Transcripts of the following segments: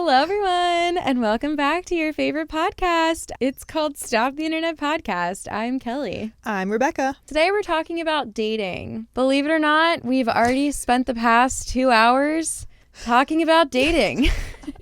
Hello, everyone, and welcome back to your favorite podcast. It's called Stop the Internet Podcast. I'm Kelee. I'm Rebecca. Today, we're talking about dating. Believe it or not, we've already spent the past 2 hours talking about dating.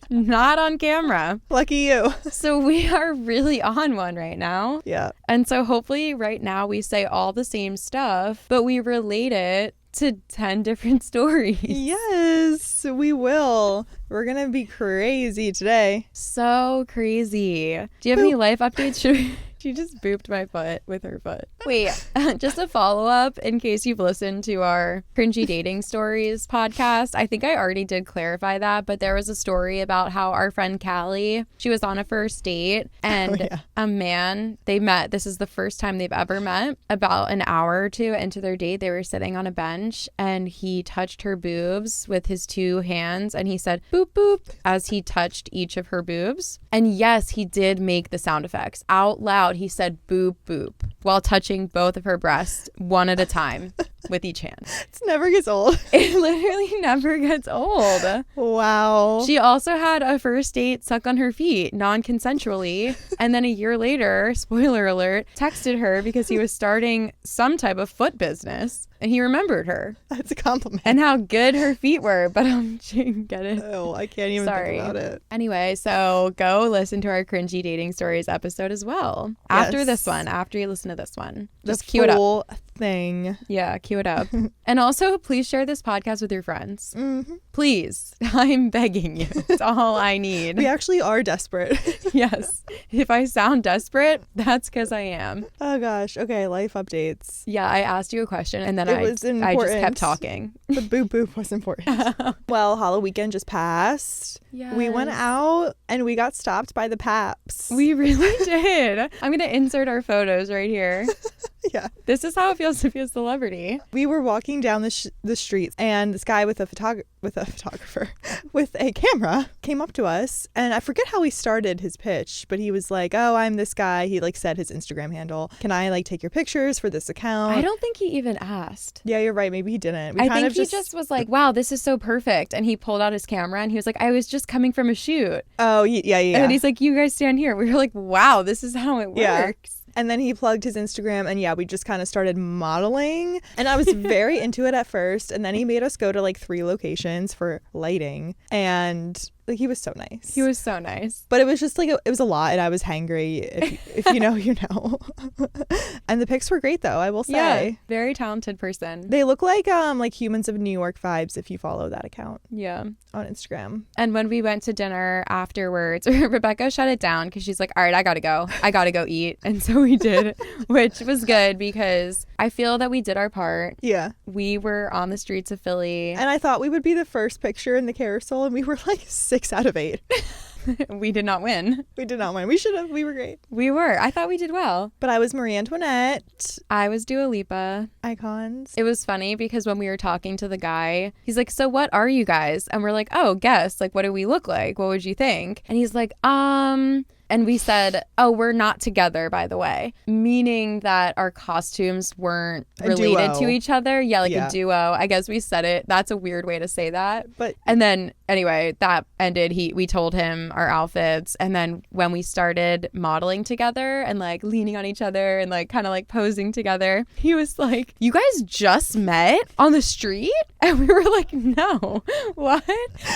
Not on camera. Lucky you. So we are really on one right now. Yeah. And so hopefully right now we say all the same stuff, but we relate it to 10 different stories. Yes, we will. We're going to be crazy today. So crazy. Do you have any life updates? She just booped my foot with her foot. Wait, just a follow-up in case you've listened to our Cringy Dating Stories podcast. I think I already did clarify that, but there was a story about how our friend Kelee, she was on a first date and a man, they met. This is the first time they've ever met. About an hour or two into their date, they were sitting on a bench and he touched her boobs with his 2 hands and he said, boop, boop, as he touched each of her boobs. And yes, he did make the sound effects out loud. He said boop, boop while touching both of her breasts one at a time with each hand. It never gets old. It literally never gets old. Wow. She also had a first date suck on her feet non-consensually. And then a year later, spoiler alert, texted her because he was starting some type of foot business. And he remembered her. That's a compliment. And how good her feet were. But get it? Oh, I can't even think about it. Anyway, so go listen to our Cringy Dating Stories episode as well. Yes. After this one, after you listen to this one. Just the cue it up. full thing. Yeah, cue it up. And also, please share this podcast with your friends. Mm-hmm. Please. I'm begging you. It's all I need. We actually are desperate. Yes. If I sound desperate, that's because I am. Oh, gosh. Okay, life updates. Yeah, I asked you a question and then I just kept talking. The boop boop was important. Well, Halloween weekend just passed. Yes. We went out and we got stopped by the Paps. We really did. I'm going to insert our photos right here. Yeah. This is how it feels to be a celebrity. We were walking down the streets and this guy with a photographer with a camera came up to us, and I forget how he started his pitch, but he was like, oh, I'm this guy. He said his Instagram handle. Can I take your pictures for this account? I don't think he even asked. Yeah, you're right. Maybe he didn't. I think he just was like, wow, this is so perfect. And he pulled out his camera and he was like, I was just coming from a shoot. Oh, yeah. And then he's like, you guys stand here. We were like, wow, this is how it works. Yeah. And then he plugged his Instagram and we just kind of started modeling. And I was very into it at first. And then he made us go to 3 locations for lighting. And he was so nice. He was so nice. But it was just it was a lot and I was hangry. If you know, you know. And the pics were great though, I will say. Yeah, very talented person. They look like Humans of New York vibes if you follow that account. Yeah. On Instagram. And when we went to dinner afterwards, Rebecca shut it down because she's like, all right, I gotta go eat. And so we did, which was good because I feel that we did our part. Yeah. We were on the streets of Philly. And I thought we would be the first picture in the carousel, and we were 6 out of 8. We did not win. We did not win. We should have. We were great. We were. I thought we did well. But I was Marie Antoinette. I was Dua Lipa. Icons. It was funny because when we were talking to the guy, he's like, so what are you guys? And we're like, oh, guess. What do we look like? What would you think? And he's like, And we said, oh, we're not together, by the way, meaning that our costumes weren't related to each other. Yeah, a duo. I guess we said it. That's a weird way to say that. And then anyway, that ended. We told him our outfits. And then when we started modeling together and leaning on each other and kind of posing together, he was like, you guys just met on the street? And we were like, no, what?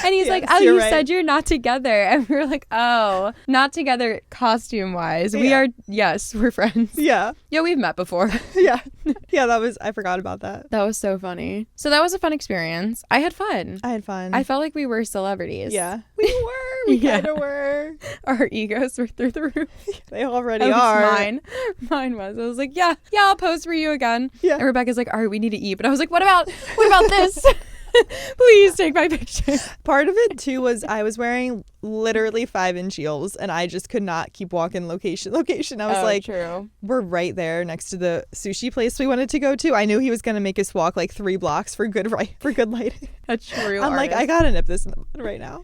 And he's like, oh, you said you're not together. And we were like, oh, not together costume wise. We are, yes, we're friends. Yeah. Yeah, we've met before. Yeah. Yeah, I forgot about that. That was so funny. So that was a fun experience. I had fun. I felt like we were celebrities. Yeah. We were. We kind of were. Our egos were through the roof. They already are. Mine was. I was like, yeah, I'll pose for you again. Yeah. And Rebecca's like, all right, we need to eat. But I was like, what about this? Please take my picture. Part of it too was I was wearing literally 5-inch heels and I just could not keep walking location. I was true. We're right there next to the sushi place we wanted to go to. I knew he was going to make us walk 3 blocks for good lighting. A true I'm artist. I gotta nip this in the bud right now.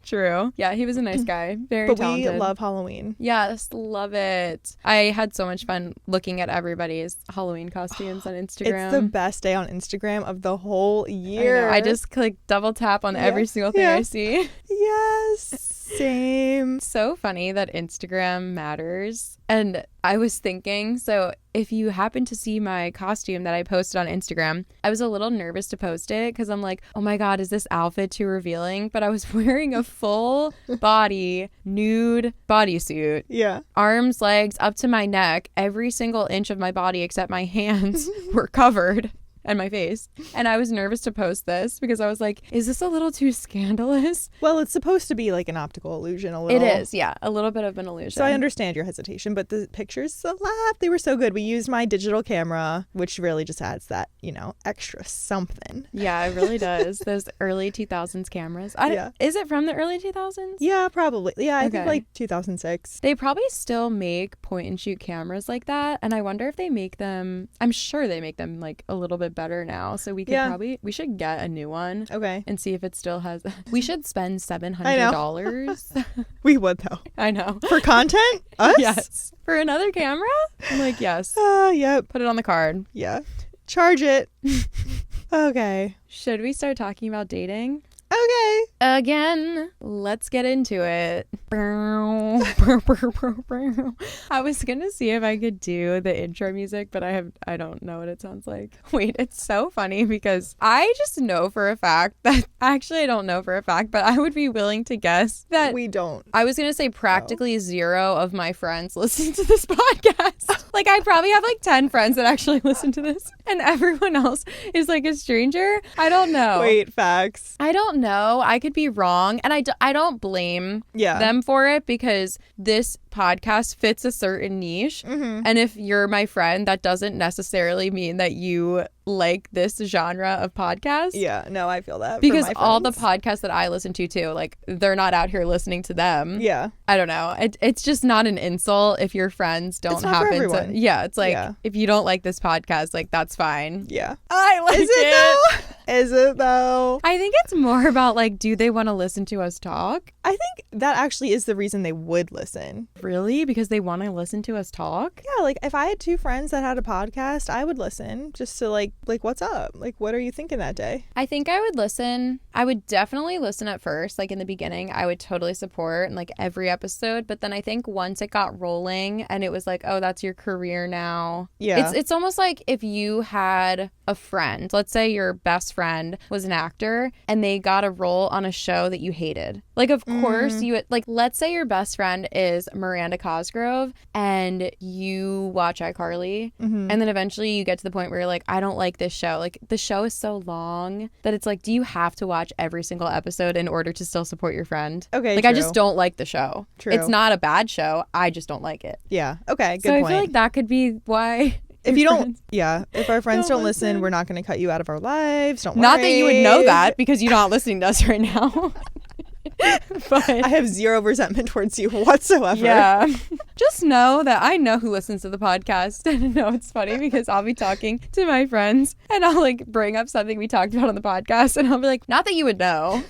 True. Yeah, he was a nice guy. Very talented. But we love Halloween. Yes, love it. I had so much fun looking at everybody's Halloween costumes on Instagram. It's the best day on Instagram of the whole year. I just double tap on every single thing I see. Yes. Same. So funny that Instagram matters. And I was thinking, so if you happen to see my costume that I posted on Instagram, I was a little nervous to post it because I'm like, oh my God, is this outfit too revealing? But I was wearing a full body nude bodysuit. Yeah. Arms, legs, up to my neck. Every single inch of my body except my hands were covered. And my face. And I was nervous to post this because I was like, is this a little too scandalous? Well, it's supposed to be like an optical illusion a little. It is, yeah. A little bit of an illusion. So I understand your hesitation, but the pictures slapped. They were so good. We used my digital camera, which really just adds that, extra something. Yeah, it really does. Those early 2000s cameras. Is it from the early 2000s? Yeah, probably. Yeah, I think like 2006. They probably still make point and shoot cameras like that. And I wonder if they make them, I'm sure they make them like a little bit better now, so we could we should get a new one. Okay. And see if it still has we should spend $700. We would though. I know. For content? Us? Yes. For another camera? I'm like, yes. Yep. Put it on the card. Yeah. Charge it. Okay. Should we start talking about dating? Okay. Again, let's get into it. I was gonna see if I could do the intro music, but I don't know what it sounds like. Wait, it's so funny because I just know for a fact that actually I don't know for a fact, but I would be willing to guess that we don't. I was gonna say practically zero of my friends listen to this podcast. Like I probably have like 10 friends that actually listen to this, and everyone else is like a stranger. I don't know. Wait, facts. I don't know. I could be wrong. And I don't blame them for it because this podcast fits a certain niche. Mm-hmm. And if you're my friend, that doesn't necessarily mean that you like this genre of podcast. Yeah, no, I feel that. Because all the podcasts that I listen to too, like they're not out here listening to them. Yeah. I don't know. It's just not an insult if your friends don't happen to. Yeah, it's like if you don't like this podcast, like that's fine. Yeah. I like it. Though? Is it though? I think it's more about like, do they want to listen to us talk? I think that actually is the reason they would listen. Really? Because they want to listen to us talk? Yeah, like if I had 2 friends that had a podcast, I would listen just to like what's up? Like what are you thinking that day? I think I would listen. I would definitely listen at first. Like in the beginning, I would totally support and like every episode. But then I think once it got rolling and it was like, oh, that's your career now. Yeah. It's almost like if you had a friend, let's say your best friend was an actor and they got a role on a show that you hated. Like, of course, you like, let's say your best friend is Miranda Cosgrove and you watch iCarly and then eventually you get to the point where you're like, I don't like this show. Like, the show is so long that it's like, do you have to watch every single episode in order to still support your friend? Okay, like, true. I just don't like the show. True. It's not a bad show. I just don't like it. Yeah. Okay, good point. So I feel like that could be why... If you don't, if our friends don't listen, we're not going to cut you out of our lives. Don't worry. Not that you would know that because you're not listening to us right now. But I have 0 resentment towards you whatsoever. Yeah. Just know that I know who listens to the podcast. And I know it's funny because I'll be talking to my friends and I'll like bring up something we talked about on the podcast and I'll be like, not that you would know.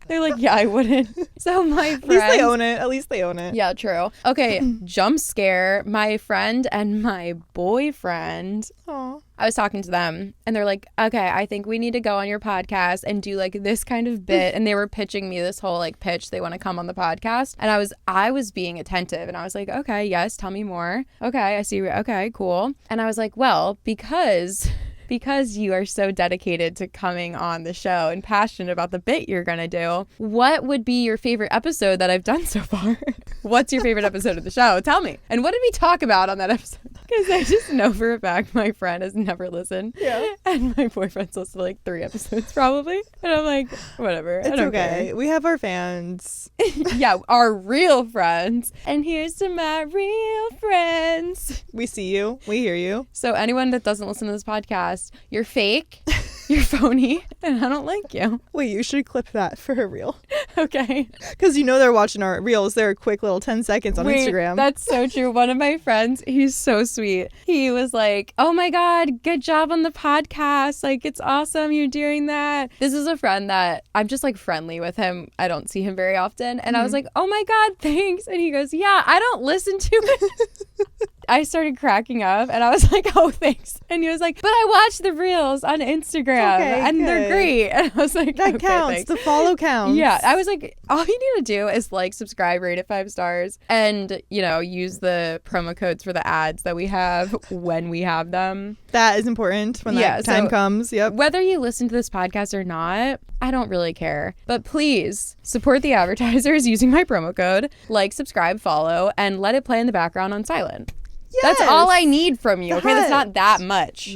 They're like, yeah, I wouldn't. So my friends... At least they own it. Yeah, true. Okay, jump scare. My friend and my boyfriend... Aww. I was talking to them and they're like, okay, I think we need to go on your podcast and do like this kind of bit. And they were pitching me this whole like pitch. They want to come on the podcast. And I was being attentive and I was like, okay, yes, tell me more. Okay, I see. Okay, cool. And I was like, well, because you are so dedicated to coming on the show and passionate about the bit you're going to do, what would be your favorite episode that I've done so far? What's your favorite episode of the show? Tell me. And what did we talk about on that episode? Because I just know for a fact my friend has never listened. Yeah. And my boyfriend's listened to like 3 episodes probably. And I'm like, whatever. It's okay. Care. We have our fans. Yeah, our real friends. And here's to my real friends. We see you. We hear you. So anyone that doesn't listen to this podcast, you're fake, you're phony, and I don't like you. Wait, you should clip that for a reel. Okay. Because you know they're watching our reels. They're a quick little 10 seconds on Instagram. That's so true. One of my friends, he's so sweet. He was like, oh my God, good job on the podcast. Like, it's awesome you're doing that. This is a friend that I'm just like friendly with him. I don't see him very often. And I was like, oh my God, thanks. And he goes, yeah, I don't listen to it. I started cracking up and I was like, oh, thanks. And he was like, but I watched the reels on Instagram and they're great. And I was like, that okay, counts. Thanks. The follow counts. Yeah. I was like, all you need to do is like, subscribe, rate it 5 stars, and, you know, use the promo codes for the ads that we have when we have them. That is important when that time comes. Yep. Whether you listen to this podcast or not, I don't really care. But please support the advertisers using my promo code. Like, subscribe, follow, and let it play in the background on silent. Yes. That's all I need from you. Okay, that's not that much.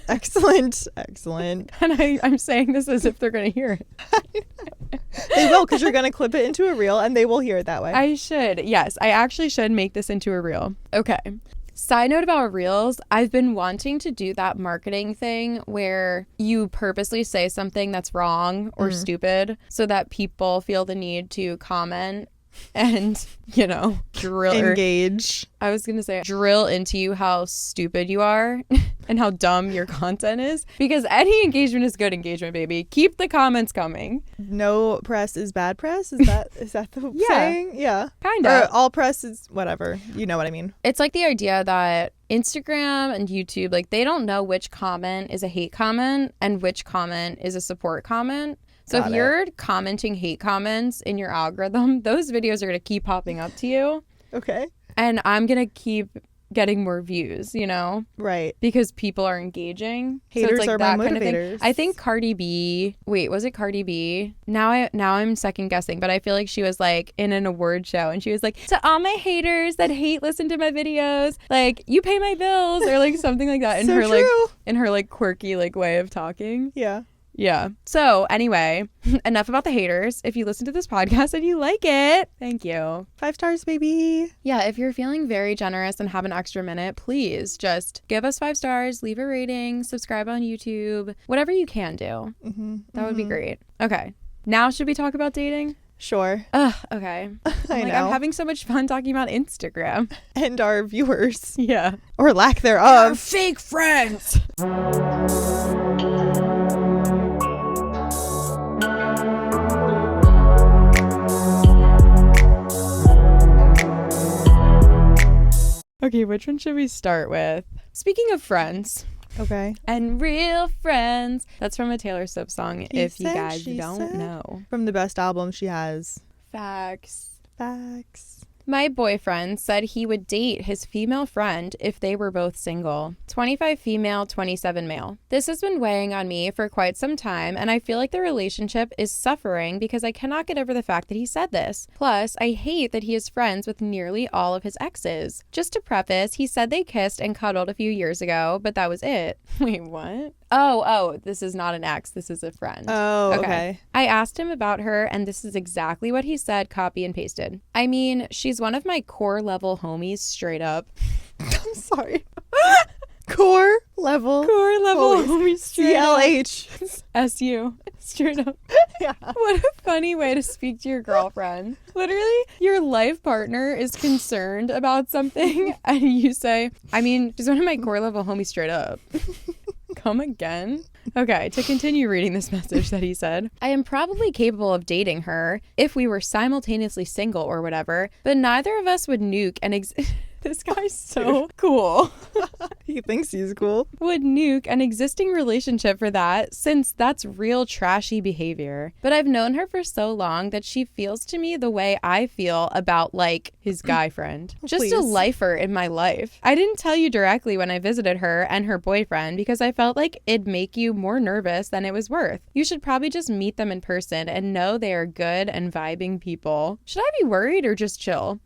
Excellent. And I'm saying this as if they're going to hear it. They will, because you're going to clip it into a reel and they will hear it that way. I should. Yes, I actually should make this into a reel. Okay. Side note about reels, I've been wanting to do that marketing thing where you purposely say something that's wrong or stupid so that people feel the need to comment and, you know, engage. I was going to say drill into you how stupid you are and how dumb your content is, because any engagement is good engagement, baby. Keep the comments coming. No press is bad press. Is that the saying? Yeah. Kind of. Or all press is whatever. You know what I mean. It's like the idea that Instagram and YouTube, like, they don't know which comment is a hate comment and which comment is a support comment. So if you're commenting hate comments in your algorithm, those videos are going to keep popping up to you. Okay. And I'm going to keep getting more views, you know? Right. Because people are engaging. Haters so it's like are that my kind of motivators. thing. I think Cardi B, was it Cardi B? Now I'm second guessing, but I feel like she was like in an award show and she was like, to all my haters that listen to my videos, like, you pay my bills, or like something like that in so her true. in her like quirky like way of talking. Yeah. Yeah. So anyway, enough about the haters. If you listen to this podcast and you like it, thank you. 5 stars, baby. Yeah. If you're feeling very generous and have an extra minute, please just give us 5 stars, leave a rating, subscribe on YouTube, whatever you can do. That would be great. Okay. Now should we talk about dating? Sure. Okay. I know. I'm having so much fun talking about Instagram. And our viewers. Yeah. Or lack thereof. Our fake friends. Okay, which one should we start with? Speaking of friends. Okay. And real friends. That's from a Taylor Swift song, if you guys don't know. From the best album she has. Facts. My boyfriend said he would date his female friend if they were both single. 25 female, 27 male. This has been weighing on me for quite some time, and I feel like the relationship is suffering because I cannot get over the fact that he said this. Plus, I hate that he is friends with nearly all of his exes. Just to preface, he said they kissed and cuddled a few years ago, but that was it. Wait, what? Oh, this is not an ex. This is a friend. Oh, okay. I asked him about her, and this is exactly what he said, copy and pasted. I mean, she's one of my core level homies, straight up. I'm sorry. Core level homies, straight CLH. up. SU, straight up. Yeah. What a funny way to speak to your girlfriend. Literally, your life partner is concerned about something, and you say, I mean, she's one of my core level homies, straight up. Come again? Okay, to continue reading this message that he said, I am probably capable of dating her if we were simultaneously single or whatever, but neither of us would nuke an This guy's so cool. He thinks he's cool. Would nuke an existing relationship for that, since that's real trashy behavior. But I've known her for so long that she feels to me the way I feel about, like, his guy friend. Just Please. a lifer in my life. I didn't tell you directly when I visited her and her boyfriend because I felt like it'd make you more nervous than it was worth. You should probably just meet them in person and know they are good and vibing people. Should I be worried or just chill?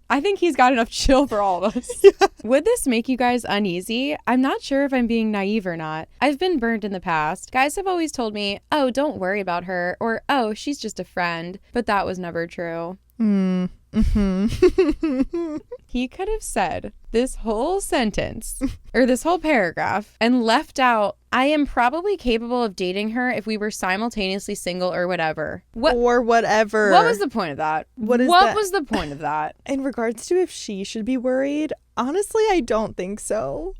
I think he's got enough chill for all of us. Yeah. Would this make you guys uneasy? I'm not sure if I'm being naive or not. I've been burned in the past. Guys have always told me, oh, don't worry about her, or oh, she's just a friend. But that was never true. He could have said this whole sentence or this whole paragraph and left out, I am probably capable of dating her if we were simultaneously single or whatever. Or whatever. What was the point of that? What was the point of that? In regards to if she should be worried, honestly, I don't think so.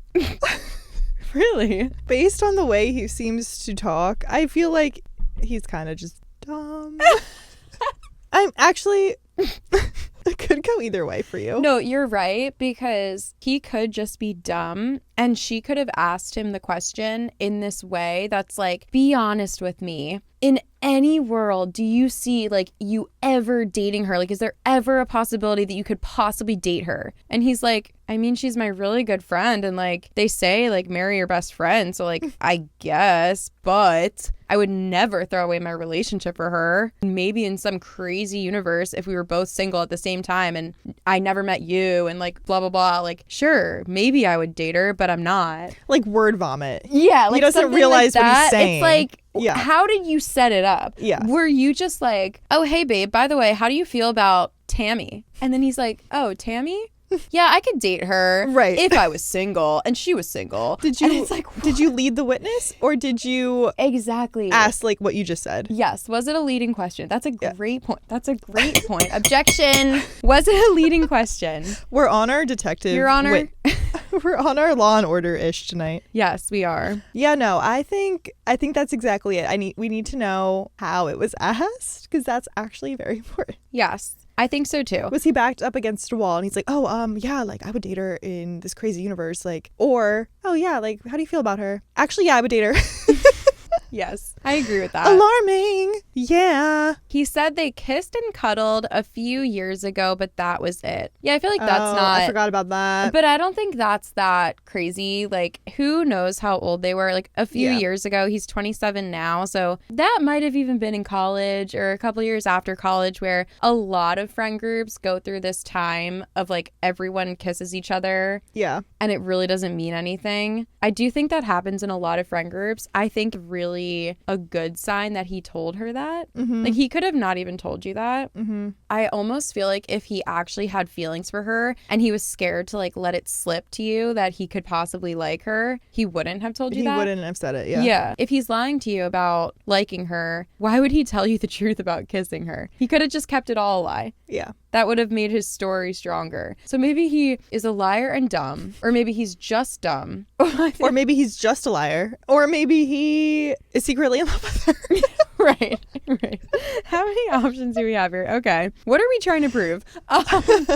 Really? Based on the way he seems to talk, I feel like he's kind of just dumb. I'm actually... could go either way for you. No, you're right, because he could just be dumb, and she could have asked him the question in this way that's like, be honest with me. In any world, do you see like you ever dating her? Like, is there ever a possibility that you could possibly date her? And he's like, I mean, she's my really good friend, and like they say like marry your best friend, so like I guess, but I would never throw away my relationship for her. Maybe in some crazy universe, if we were both single at the same time and I never met you and like blah blah blah, like sure, maybe I would date her, but I'm not. Like word vomit. Yeah, like he doesn't realize like what he's saying. It's like, yeah. How did you set it up? Yeah. Were you just like, oh hey babe, by the way, how do you feel about Tammy? And then he's like, oh, Tammy? Yeah, I could date her, right? If I was single and she was single. Did you? And it's like, did you lead the witness, or did you exactly ask like what you just said? Yes. Was it a leading question? That's a great point. That's a great point. Objection. Was it a leading question? We're on our detective. Your Honor. We're on our Law and Order-ish tonight. Yes, we are. Yeah, no, I think that's exactly it. We need to know how it was asked, because that's actually very important. Yes. I think so too. Was he backed up against a wall and he's like, oh, yeah, like I would date her in this crazy universe, like, or, oh yeah, like how do you feel about her? Actually, yeah, I would date her. Yes, I agree with that. Alarming. Yeah. He said they kissed and cuddled a few years ago, but that was it. Yeah, I feel like that's not... I forgot about that. But I don't think that's that crazy. Like, who knows how old they were? Like, a few years ago, he's 27 now. So that might have even been in college or a couple years after college, where a lot of friend groups go through this time of, like, everyone kisses each other. Yeah. And it really doesn't mean anything. I do think that happens in a lot of friend groups. I think really a good sign that he told her that. Mm-hmm. Like, he could have not even told you that. Mm-hmm. I almost feel like if he actually had feelings for her and he was scared to like let it slip to you that he could possibly like her, he wouldn't have told you that. He wouldn't have said it. Yeah. Yeah. If he's lying to you about liking her, why would he tell you the truth about kissing her? He could have just kept it all a lie. Yeah. That would have made his story stronger. So maybe he is a liar and dumb, or maybe he's just dumb. Or maybe he's just a liar. Or maybe he is secretly in love with her. Right. How many options do we have here? Okay. What are we trying to prove?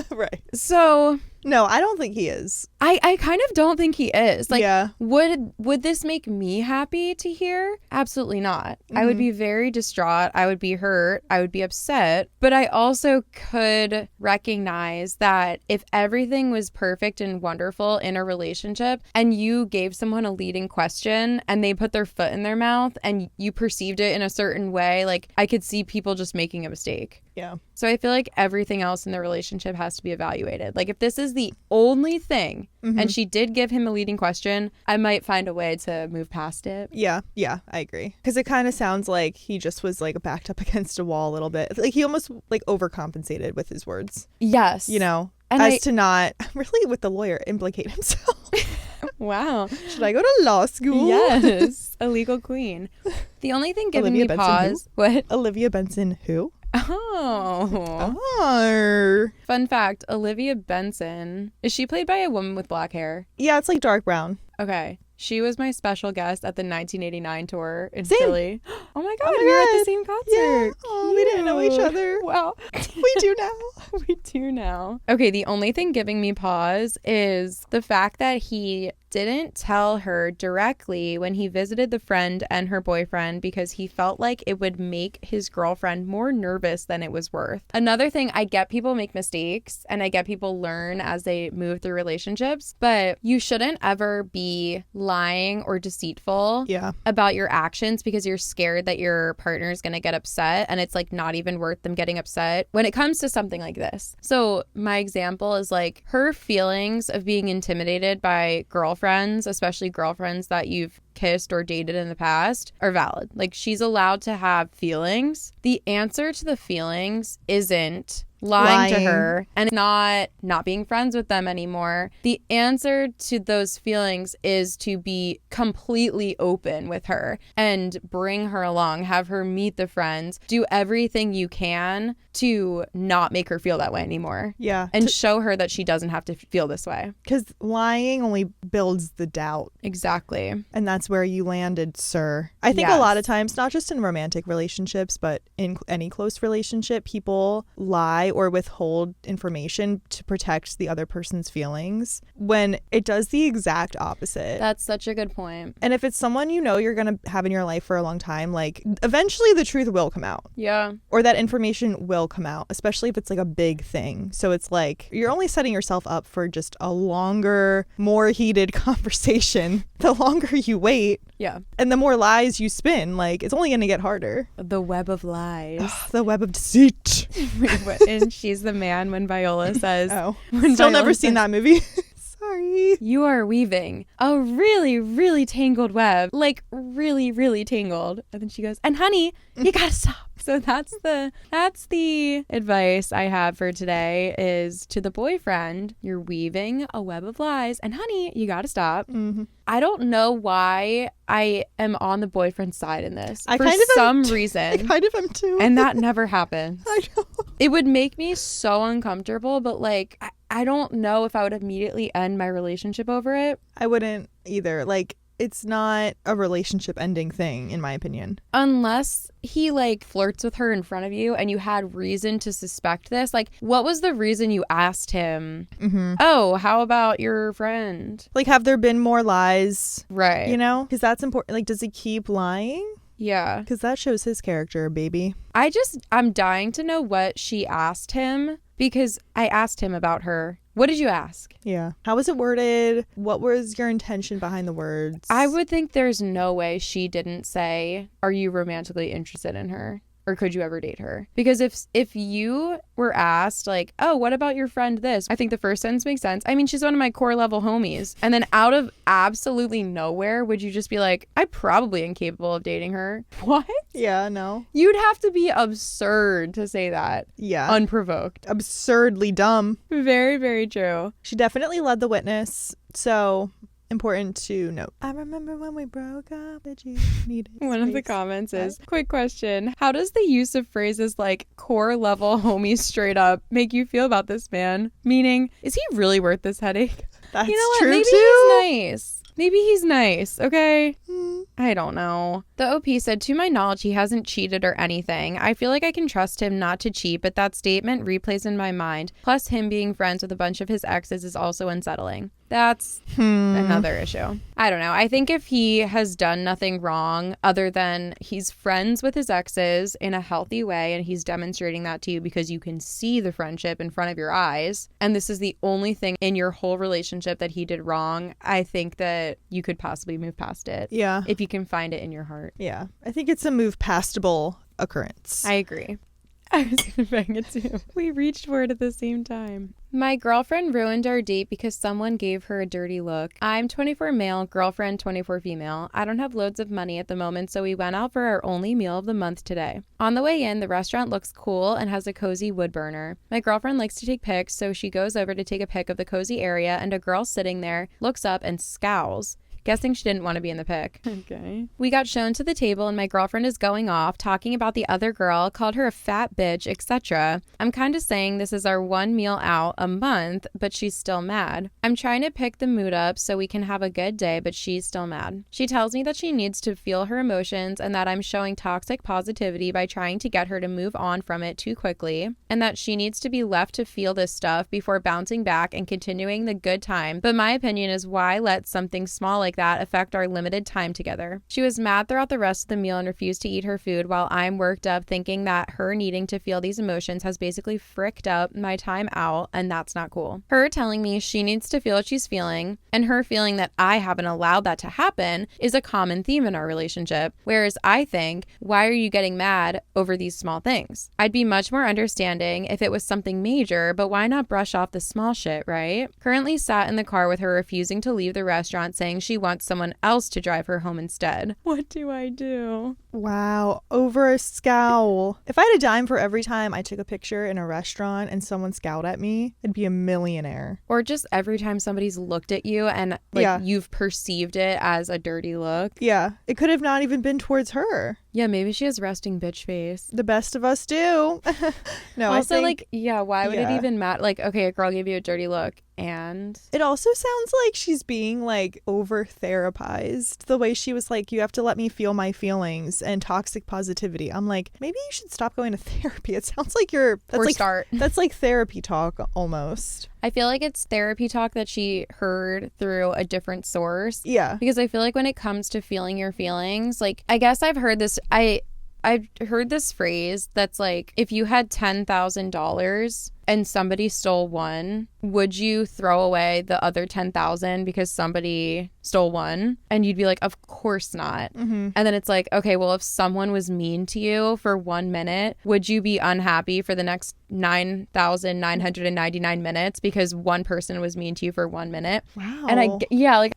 Right. So... No, I don't think he is. I kind of don't think he is. Like, yeah. Would this make me happy to hear? Absolutely not. Mm-hmm. I would be very distraught. I would be hurt. I would be upset. But I also could recognize that if everything was perfect and wonderful in a relationship and you gave someone a leading question and they put their foot in their mouth and you perceived it in a certain way, like I could see people just making a mistake. Yeah. So I feel like everything else in the relationship has to be evaluated. Like if this is the only thing and she did give him a leading question, I might find a way to move past it. Yeah, I agree. Because it kind of sounds like he just was like backed up against a wall a little bit. Like he almost like overcompensated with his words. Yes. You know, and to not really with the lawyer implicate himself. Wow. Should I go to law school? Yes. A legal queen. The only thing giving Olivia me Benson pause. Who? What? Olivia Benson who? Oh. Fun fact, Olivia Benson, is she played by a woman with black hair? Yeah, it's like dark brown. Okay. She was my special guest at the 1989 tour in Same. Philly. Oh my God, we were at the same concert. Yeah. Oh, we didn't know each other. Well, we do now. We do now. Okay, the only thing giving me pause is the fact that he didn't tell her directly when he visited the friend and her boyfriend because he felt like it would make his girlfriend more nervous than it was worth. Another thing, I get people make mistakes and I get people learn as they move through relationships, but you shouldn't ever be lying or deceitful about your actions because you're scared that your partner is going to get upset and it's like not even worth them getting upset when it comes to something like this. So my example is like her feelings of being intimidated by girlfriends, especially girlfriends that you've kissed or dated in the past, are valid. Like she's allowed to have feelings. The answer to the feelings isn't lying to her and not being friends with them anymore. The answer to those feelings is to be completely open with her and bring her along, have her meet the friends, do everything you can to not make her feel that way anymore. Yeah. And show her that she doesn't have to feel this way. Because lying only builds the doubt. Exactly. And that's where you landed, sir. I think a lot of times, not just in romantic relationships, but in any close relationship, people lie or withhold information to protect the other person's feelings when it does the exact opposite. That's such a good point. And if it's someone you know you're going to have in your life for a long time, like eventually the truth will come out. Yeah. Or that information will come out, especially if it's like a big thing. So it's like you're only setting yourself up for just a longer, more heated conversation the longer you wait. Yeah. And the more lies you spin, like it's only going to get harder. The web of lies. The web of deceit. And she's the man when Viola says. Oh, when still Viola never says, seen that movie. Sorry. You are weaving a really, really tangled web, like really, really tangled. And then she goes, and honey, you gotta stop. So that's the advice I have for today is to the boyfriend, you're weaving a web of lies, and honey, you gotta stop. Mm-hmm. I don't know why I am on the boyfriend's side in this. I for kind of some am reason. I kind of am too. And that never happens. I know. It would make me so uncomfortable, but like I don't know if I would immediately end my relationship over it. I wouldn't either. Like, it's not a relationship ending thing, in my opinion. Unless he like flirts with her in front of you and you had reason to suspect this. Like, what was the reason you asked him, oh, how about your friend? Like, have there been more lies? Right. You know? Because that's important. Like, does he keep lying? Yeah. Because that shows his character, baby. I'm dying to know what she asked him because I asked him about her. What did you ask? Yeah. How was it worded? What was your intention behind the words? I would think there's no way she didn't say, are you romantically interested in her? Or could you ever date her? Because if you were asked like, oh, what about your friend this? I think the first sentence makes sense. I mean, she's one of my core level homies. And then out of absolutely nowhere, would you just be like, I'm probably incapable of dating her? What? Yeah, no. You'd have to be absurd to say that. Yeah. Unprovoked. Absurdly dumb. Very, very true. She definitely led the witness. So important to note. I remember when we broke up that you needed One of the comments is, quick question, how does the use of phrases like core level homie straight up make you feel about this man? Meaning, is he really worth this headache? That's you know what? true Maybe too. he's nice. Maybe he's nice, okay? I don't know. The OP said, to my knowledge, he hasn't cheated or anything. I feel like I can trust him not to cheat, but that statement replays in my mind. Plus, him being friends with a bunch of his exes is also unsettling. That's another issue. I don't know. I think if he has done nothing wrong other than he's friends with his exes in a healthy way and he's demonstrating that to you because you can see the friendship in front of your eyes, and this is the only thing in your whole relationship that he did wrong, I think that you could possibly move past it. Yeah. If you can find it in your heart. Yeah. I think it's a move pastable occurrence. I agree. I was going to bang it too. We reached for it at the same time. My girlfriend ruined our date because someone gave her a dirty look. I'm 24 male, girlfriend 24 female. I don't have loads of money at the moment, so we went out for our only meal of the month today. On the way in, the restaurant looks cool and has a cozy wood burner. My girlfriend likes to take pics, so she goes over to take a pic of the cozy area, and a girl sitting there looks up and scowls. Guessing she didn't want to be in the pic. Okay. We got shown to the table and my girlfriend is going off, talking about the other girl, called her a fat bitch, etc. I'm kind of saying this is our one meal out a month, but she's still mad. I'm trying to pick the mood up so we can have a good day, but she's still mad. She tells me that she needs to feel her emotions and that I'm showing toxic positivity by trying to get her to move on from it too quickly, and that she needs to be left to feel this stuff before bouncing back and continuing the good time. But my opinion is, why let something small like that affect our limited time together? She was mad throughout the rest of the meal and refused to eat her food while I'm worked up thinking that her needing to feel these emotions has basically fricked up my time out, and that's not cool. Her telling me she needs to feel what she's feeling and her feeling that I haven't allowed that to happen is a common theme in our relationship, whereas I think, why are you getting mad over these small things? I'd be much more understanding if it was something major, but why not brush off the small shit, right? Currently sat in the car with her refusing to leave the restaurant, saying she wants someone else to drive her home instead. What do I do? Wow, over a scowl. If I had a dime for every time I took a picture in a restaurant and someone scowled at me, I'd be a millionaire. Or just every time somebody's looked at you and you've perceived it as a dirty look. Yeah, it could have not even been towards her. Yeah, maybe she has resting bitch face. The best of us do. No, also, I think, why would it even matter? Like, okay, a girl gave you a dirty look, and it also sounds like she's being over therapized. The way she was like, you have to let me feel my feelings, and toxic positivity. I'm like, maybe you should stop going to therapy. It sounds like that's like therapy talk almost. I feel like it's therapy talk that she heard through a different source. Yeah. Because I feel like when it comes to feeling your feelings, like, I guess I've heard this, I've heard this phrase that's like, if you had $10,000 and somebody stole one, would you throw away the other 10,000 because somebody stole one? And you'd be like, of course not. Mm-hmm. And then it's like, okay, well, if someone was mean to you for 1 minute, would you be unhappy for the next 9,999 minutes because one person was mean to you for 1 minute? Wow. And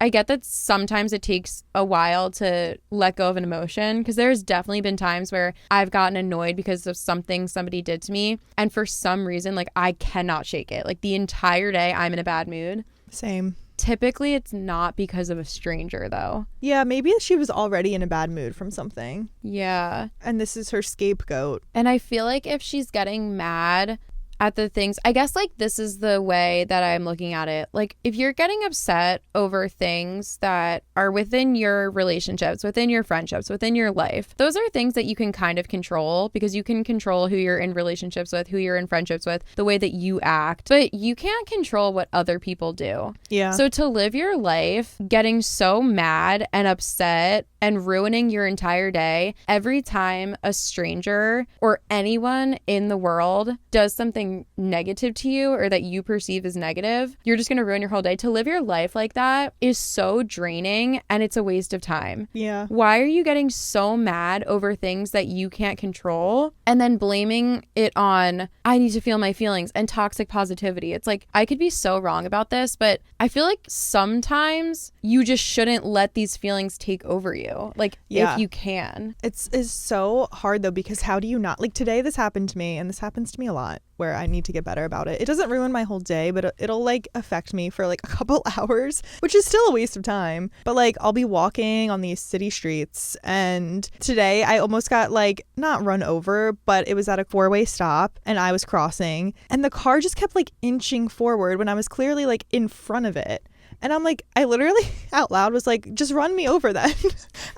I get that sometimes it takes a while to let go of an emotion, because there's definitely been times where I've gotten annoyed because of something somebody did to me, and for some reason, like, I cannot shake it. Like, the entire day I'm in a bad mood. Same. Typically it's not because of a stranger though. Yeah, maybe she was already in a bad mood from something. Yeah. And this is her scapegoat. And I feel like if she's getting mad at the things, I guess, like, this is the way that I'm looking at it. Like, if you're getting upset over things that are within your relationships, within your friendships, within your life, those are things that you can kind of control, because you can control who you're in relationships with, who you're in friendships with, the way that you act, but you can't control what other people do. Yeah. So to live your life getting so mad and upset and ruining your entire day every time a stranger or anyone in the world does something negative to you, or that you perceive as negative, you're just going to ruin your whole day. To live your life like that is so draining, and it's a waste of time. Yeah. Why are you getting so mad over things that you can't control and then blaming it on, I need to feel my feelings, and toxic positivity? It's like, I could be so wrong about this, but I feel like sometimes you just shouldn't let these feelings take over you. Like, if you can. It's so hard though, because how do you not, like, today this happened to me, and this happens to me a lot, where I need to get better about it. It doesn't ruin my whole day, but it'll like affect me for like a couple hours, which is still a waste of time. But like, I'll be walking on these city streets, and today I almost got like, not run over, but it was at a 4-way stop and I was crossing, and the car just kept like inching forward when I was clearly like in front of it. And I'm like, I literally out loud was like, just run me over then.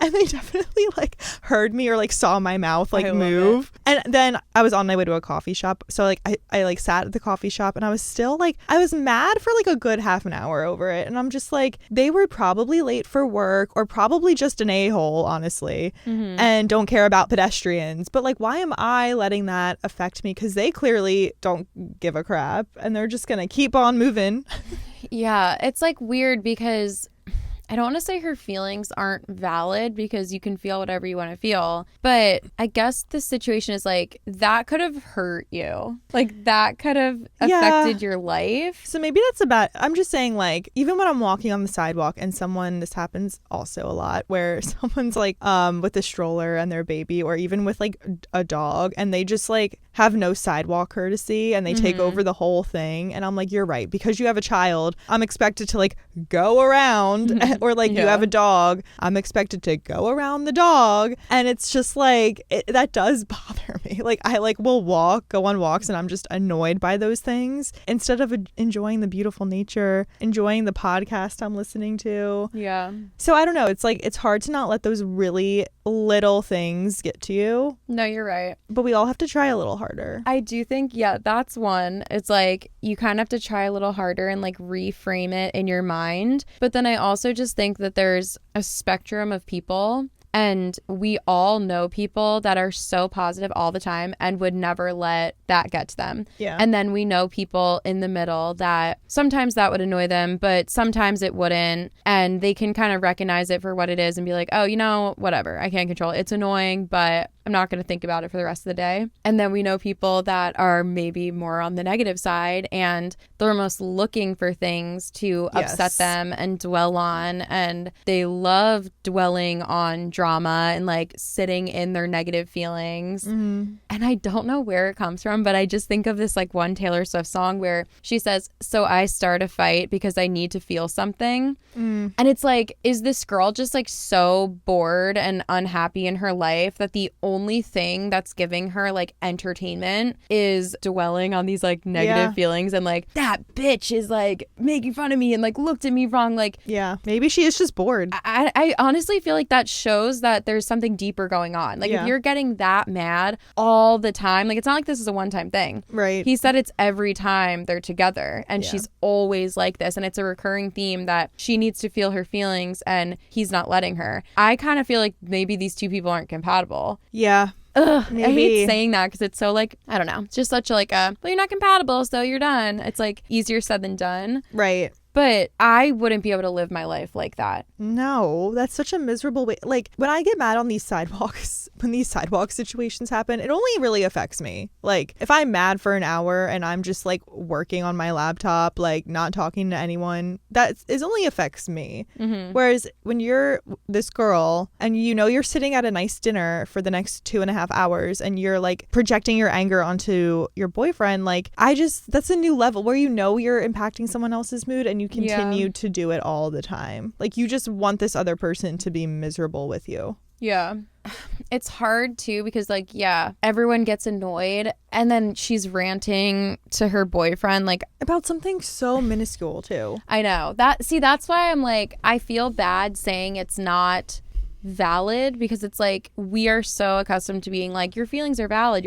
And they definitely like heard me, or like saw my mouth like move. And then I was on my way to a coffee shop. So like I like sat at the coffee shop, and I was still like, I was mad for like a good half an hour over it. And I'm just like, they were probably late for work, or probably just an a-hole, honestly, and don't care about pedestrians. But like, why am I letting that affect me? Because they clearly don't give a crap, and they're just going to keep on moving. Yeah, it's like weird, because I don't want to say her feelings aren't valid, because you can feel whatever you want to feel. But I guess the situation is like, that could have hurt you. Like, that could have affected your life. So maybe that's I'm just saying, like, even when I'm walking on the sidewalk and this happens also a lot, where someone's like with a stroller and their baby, or even with like a dog, and they just like have no sidewalk courtesy, and they take over the whole thing. And I'm like, you're right, because you have a child, I'm expected to like go around. Or like, you have a dog, I'm expected to go around the dog. And it's just like, that does bother me. Like, I like will go on walks, and I'm just annoyed by those things, instead of enjoying the beautiful nature, enjoying the podcast I'm listening to. Yeah. So I don't know, it's like, it's hard to not let those really little things get to you. No, you're right. But we all have to try a little harder. I do think, that's one. It's like, you kind of have to try a little harder and like reframe it in your mind. But then I also just think that there's a spectrum of people, and we all know people that are so positive all the time and would never let that get to them. Yeah. And then we know people in the middle that sometimes that would annoy them, but sometimes it wouldn't. And they can kind of recognize it for what it is and be like, oh, whatever, I can't control it. It's annoying, but I'm not going to think about it for the rest of the day. And then we know people that are maybe more on the negative side, and they're almost looking for things to upset them and dwell on. And they love dwelling on drama and like sitting in their negative feelings. And I don't know where it comes from, but I just think of this like one Taylor Swift song where she says, so I start a fight because I need to feel something. And it's like, is this girl just like so bored and unhappy in her life that the only only thing that's giving her like entertainment is dwelling on these like negative feelings and like that bitch is like making fun of me and like looked at me wrong. Like, yeah, maybe she is just bored. I honestly feel like that shows that there's something deeper going on. Like if you're getting that mad all the time, like it's not like this is a one-time thing. Right. He said it's every time they're together and she's always like this, and it's a recurring theme that she needs to feel her feelings and he's not letting her. I kind of feel like maybe these two people aren't compatible. Yeah. Ugh, I hate saying that because it's so like, I don't know, it's just such a like well, you're not compatible, so you're done. It's like easier said than done. Right. But I wouldn't be able to live my life like that. No, that's such a miserable way. Like when I get mad on these sidewalks, when these sidewalk situations happen, it only really affects me. Like if I'm mad for an hour and I'm just like working on my laptop, like not talking to anyone, that is only affects me. Mm-hmm. Whereas when you're this girl and you know you're sitting at a nice dinner for the next 2.5 hours and you're like projecting your anger onto your boyfriend, like that's a new level where you know you're impacting someone else's mood and you continue to do it all the time. Like you just want this other person to be miserable with you. Yeah. It's hard too because like, yeah, everyone gets annoyed and then she's ranting to her boyfriend like about something so minuscule too. I know. That's why I'm like, I feel bad saying it's not valid because it's like we are so accustomed to being like your feelings are valid,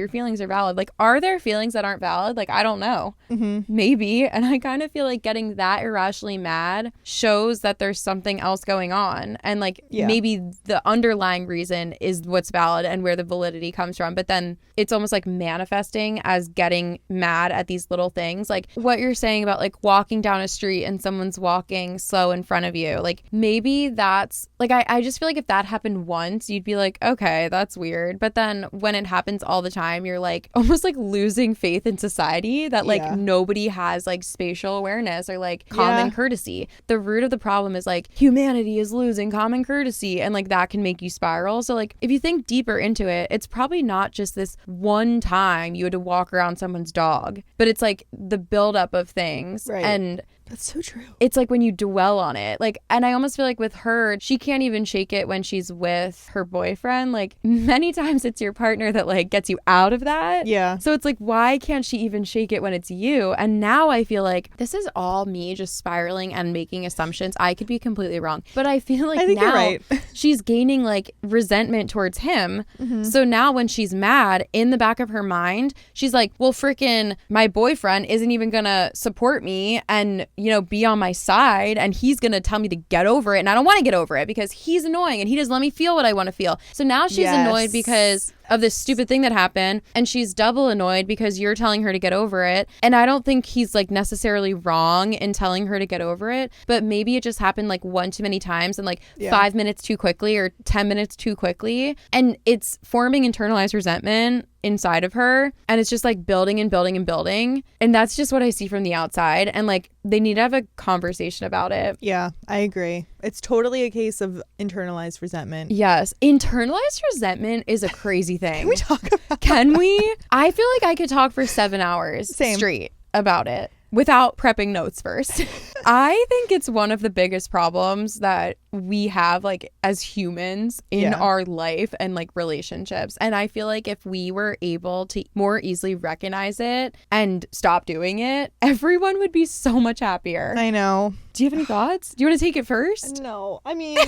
like are there feelings that aren't valid? Like I don't know. Maybe. And I kind of feel like getting that irrationally mad shows that there's something else going on and like maybe the underlying reason is what's valid and where the validity comes from, but then it's almost like manifesting as getting mad at these little things, like what you're saying about like walking down a street and someone's walking slow in front of you. Like maybe that's like I just feel like if that happened once, you'd be like, okay, that's weird. But then when it happens all the time, you're like almost like losing faith in society that like nobody has like spatial awareness or like common courtesy. The root of the problem is like humanity is losing common courtesy, and like that can make you spiral. So like if you think deeper into it, it's probably not just this one time you had to walk around someone's dog, but it's like the buildup of things. Right. And that's so true. It's like when you dwell on it, like, and I almost feel like with her, she can't even shake it when she's with her boyfriend. Like many times it's your partner that like gets you out of that. Yeah. So it's like, why can't she even shake it when it's you? And now I feel like this is all me just spiraling and making assumptions. I could be completely wrong, but I feel like now you're right. she's gaining like resentment towards him. Mm-hmm. So now when she's mad, in the back of her mind, she's like, well, freaking my boyfriend isn't even gonna support me and be on my side, and he's gonna tell me to get over it, and I don't want to get over it because he's annoying and he doesn't let me feel what I want to feel. So now she's annoyed because of this stupid thing that happened, and she's double annoyed because you're telling her to get over it. And I don't think he's like necessarily wrong in telling her to get over it, but maybe it just happened like one too many times and like 5 minutes too quickly or 10 minutes too quickly, and it's forming internalized resentment inside of her, and it's just like building and building and building, and that's just what I see from the outside. And like they need to have a conversation about it. Yeah, I agree. It's totally a case of internalized resentment. Yes, internalized resentment is a crazy thing. Can we talk about Can we? I feel like I could talk for 7 hours straight about it without prepping notes first. I think it's one of the biggest problems that we have like as humans in our life and like relationships. And I feel like if we were able to more easily recognize it and stop doing it, everyone would be so much happier. I know. Do you have any thoughts? Do you want to take it first? No, I mean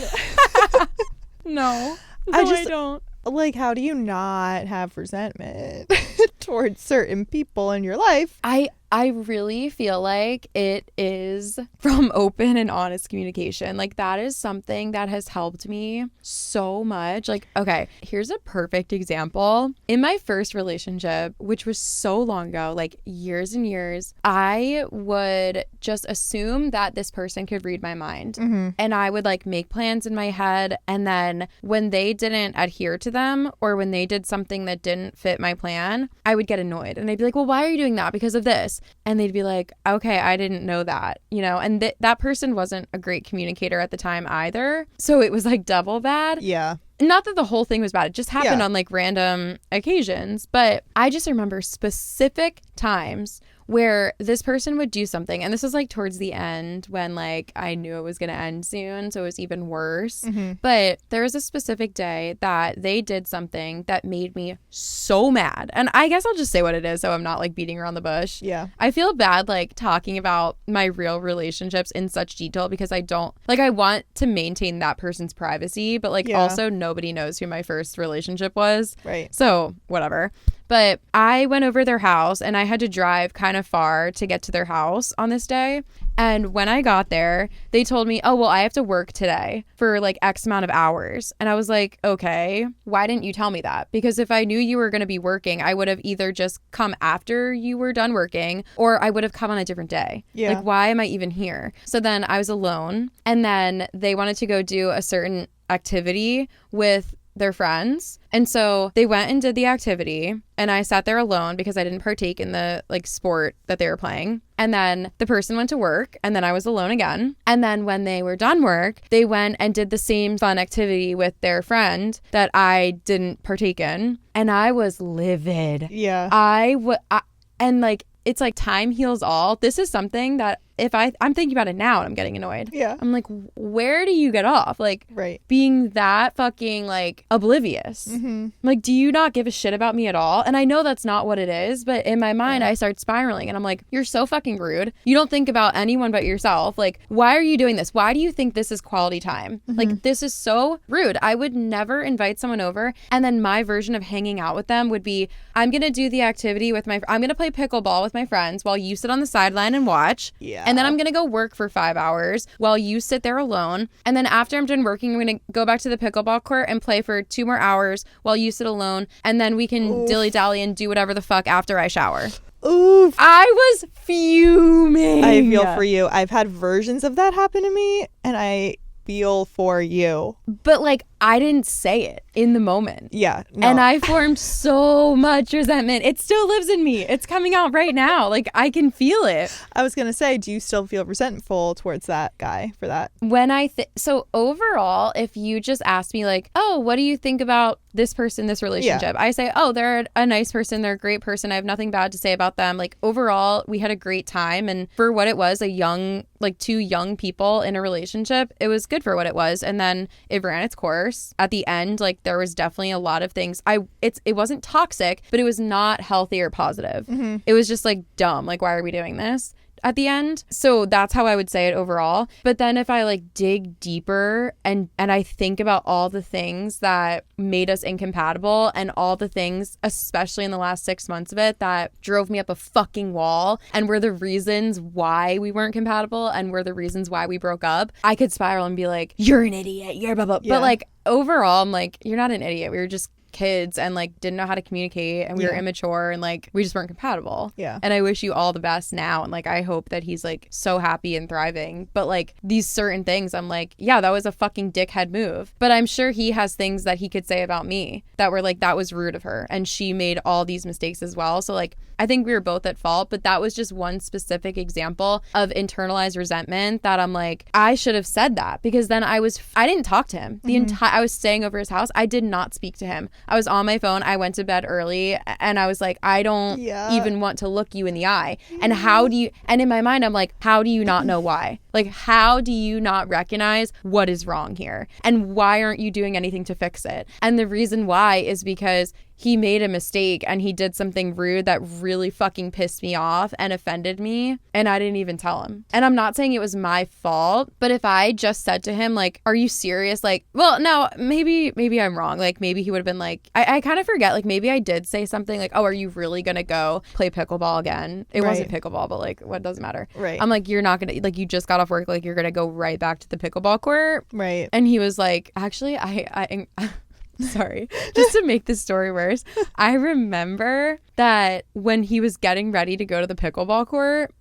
No, I don't. Like, how do you not have resentment towards certain people in your life? I really feel like it is from open and honest communication. Like that is something that has helped me so much. Like, okay, here's a perfect example. In my first relationship, which was so long ago, like years and years, I would just assume that this person could read my mind. Mm-hmm. And I would like make plans in my head. And then when they didn't adhere to them or when they did something that didn't fit my plan, I would get annoyed. And I'd be like, well, why are you doing that? Because of this. And they'd be like, okay, I didn't know that, and that person wasn't a great communicator at the time either. So it was like double bad. Yeah. Not that the whole thing was bad. It just happened on like random occasions. But I just remember specific times where this person would do something. And this was like towards the end when like I knew it was going to end soon. So it was even worse. But there was a specific day that they did something that made me so mad. And I guess I'll just say what it is so I'm not like beating around the bush. Yeah. I feel bad like talking about my real relationships in such detail because I don't like I want to maintain that person's privacy, but like also nobody knows who my first relationship was. Right. So whatever. But I went over their house and I had to drive kind of far to get to their house on this day. And when I got there, they told me, oh, well, I have to work today for like X amount of hours. And I was like, okay, why didn't you tell me that? Because if I knew you were going to be working, I would have either just come after you were done working or I would have come on a different day. Yeah. Like, why am I even here? So then I was alone. And then they wanted to go do a certain activity with their friends. And so they went and did the activity and I sat there alone because I didn't partake in the like sport that they were playing. And then the person went to work and then I was alone again. And then when they were done work, they went and did the same fun activity with their friend that I didn't partake in. And I was livid. Yeah. And like, it's like time heals all. This is something that if I'm thinking about it now and I'm getting annoyed. Yeah. I'm like, where do you get off? Like, right. Being that fucking like oblivious. Like, do you not give a shit about me at all? And I know that's not what it is, but in my mind, I start spiraling and I'm like, you're so fucking rude. You don't think about anyone but yourself. Like, why are you doing this? Why do you think this is quality time? Like, this is so rude. I would never invite someone over. And then my version of hanging out with them would be, I'm going to do the activity with I'm going to play pickleball with my friends while you sit on the sideline and watch. Yeah. And then I'm going to go work for 5 hours while you sit there alone. And then after I'm done working, I'm going to go back to the pickleball court and play for 2 more hours while you sit alone. And then we can dilly-dally and do whatever the fuck after I shower. Oof. I was fuming. I feel for you. I've had versions of that happen to me and I feel for you. But like, I didn't say it in the moment. Yeah. No. And I formed so much resentment. It still lives in me. It's coming out right now. Like, I can feel it. I was going to say, do you still feel resentful towards that guy for that? When so overall, if you just ask me like, oh, what do you think about this person, this relationship? I say, oh, they're a nice person. They're a great person. I have nothing bad to say about them. Like, overall, we had a great time. And for what it was, two young people in a relationship, it was good for what it was. And then it ran its course. At the end, like, there was definitely a lot of things. It wasn't toxic, but it was not healthy or positive. It was just like dumb. Like, why are we doing this? At the end. So that's how I would say it overall. But then if I like dig deeper and I think about all the things that made us incompatible and all the things, especially in the last 6 months of it, that drove me up a fucking wall and were the reasons why we weren't compatible and were the reasons why we broke up, I could spiral and be like, you're an idiot, you're blah blah. But like overall, I'm like, you're not an idiot. We were just kids and like didn't know how to communicate and we were immature and like we just weren't compatible. And I wish you all the best now and like I hope that he's like so happy and thriving. But like these certain things, I'm like, yeah, that was a fucking dickhead move. But I'm sure he has things that he could say about me that were like, that was rude of her and she made all these mistakes as well. So like I think we were both at fault, but that was just one specific example of internalized resentment that I'm like, I should have said that because then I didn't talk to him I was staying over his house. I did not speak to him. I was on my phone. I went to bed early and I was like, I don't even want to look you in the eye. And and in my mind, I'm like, how do you not know why? Like, how do you not recognize what is wrong here? And why aren't you doing anything to fix it? And the reason why is because he made a mistake and he did something rude that really fucking pissed me off and offended me. And I didn't even tell him. And I'm not saying it was my fault, but if I just said to him, like, are you serious? Like, well, no, maybe I'm wrong. Like, maybe he would have been like, I kind of forget. Like, maybe I did say something like, oh, are you really going to go play pickleball again? It wasn't pickleball, but like, what doesn't matter? Right. I'm like, you're not going to, like, you just got off work. Like, you're going to go right back to the pickleball court. Right. And he was like, actually, I sorry, just to make this story worse, I remember that when he was getting ready to go to the pickleball court,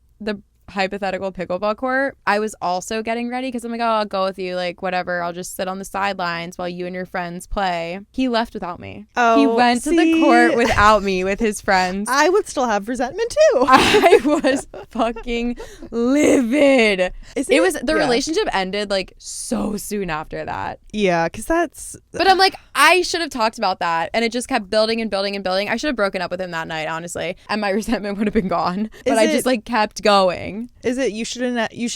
hypothetical pickleball court, I was also getting ready because I'm like, oh, I'll go with you, like whatever, I'll just sit on the sidelines while you and your friends play. He left without me. He went to the court without me with his friends. I would still have resentment too. I was fucking livid. The relationship ended like so soon after that. Yeah, because that's... But I'm like, I should have talked about that, and it just kept building and building and building. I should have broken up with him that night, honestly, and my resentment would have been gone. But I just like kept going. Is it you should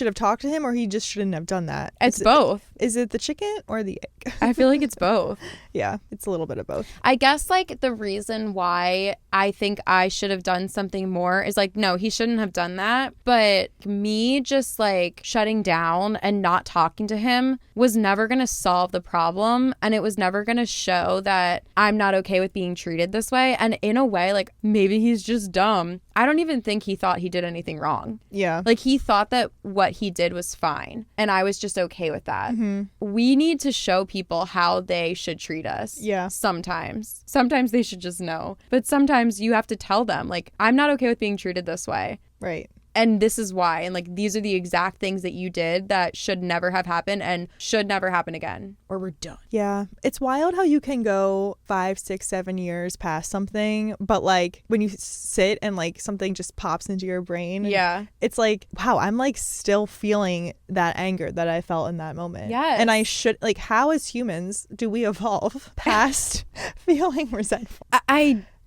have talked to him, or he just shouldn't have done that? It's both. Is it the chicken or the egg? I feel like it's both. Yeah, it's a little bit of both. I guess like the reason why I think I should have done something more is like, no, he shouldn't have done that. But me just like shutting down and not talking to him was never going to solve the problem. And it was never going to show that I'm not okay with being treated this way. And in a way, like maybe he's just dumb. I don't even think he thought he did anything wrong. Yeah. Like he thought that what he did was fine. And I was just okay with that. Mm-hmm. We need to show people how they should treat us. Yeah. Sometimes they should just know. But sometimes you have to tell them, like, I'm not okay with being treated this way. Right. And this is why. And like, these are the exact things that you did that should never have happened and should never happen again. Or we're done. Yeah. It's wild how you can go 5, 6, 7 years past something. But like when you sit and like something just pops into your brain. Yeah. It's like, wow, I'm like still feeling that anger that I felt in that moment. Yes. And I should, like, how as humans do we evolve past feeling resentful?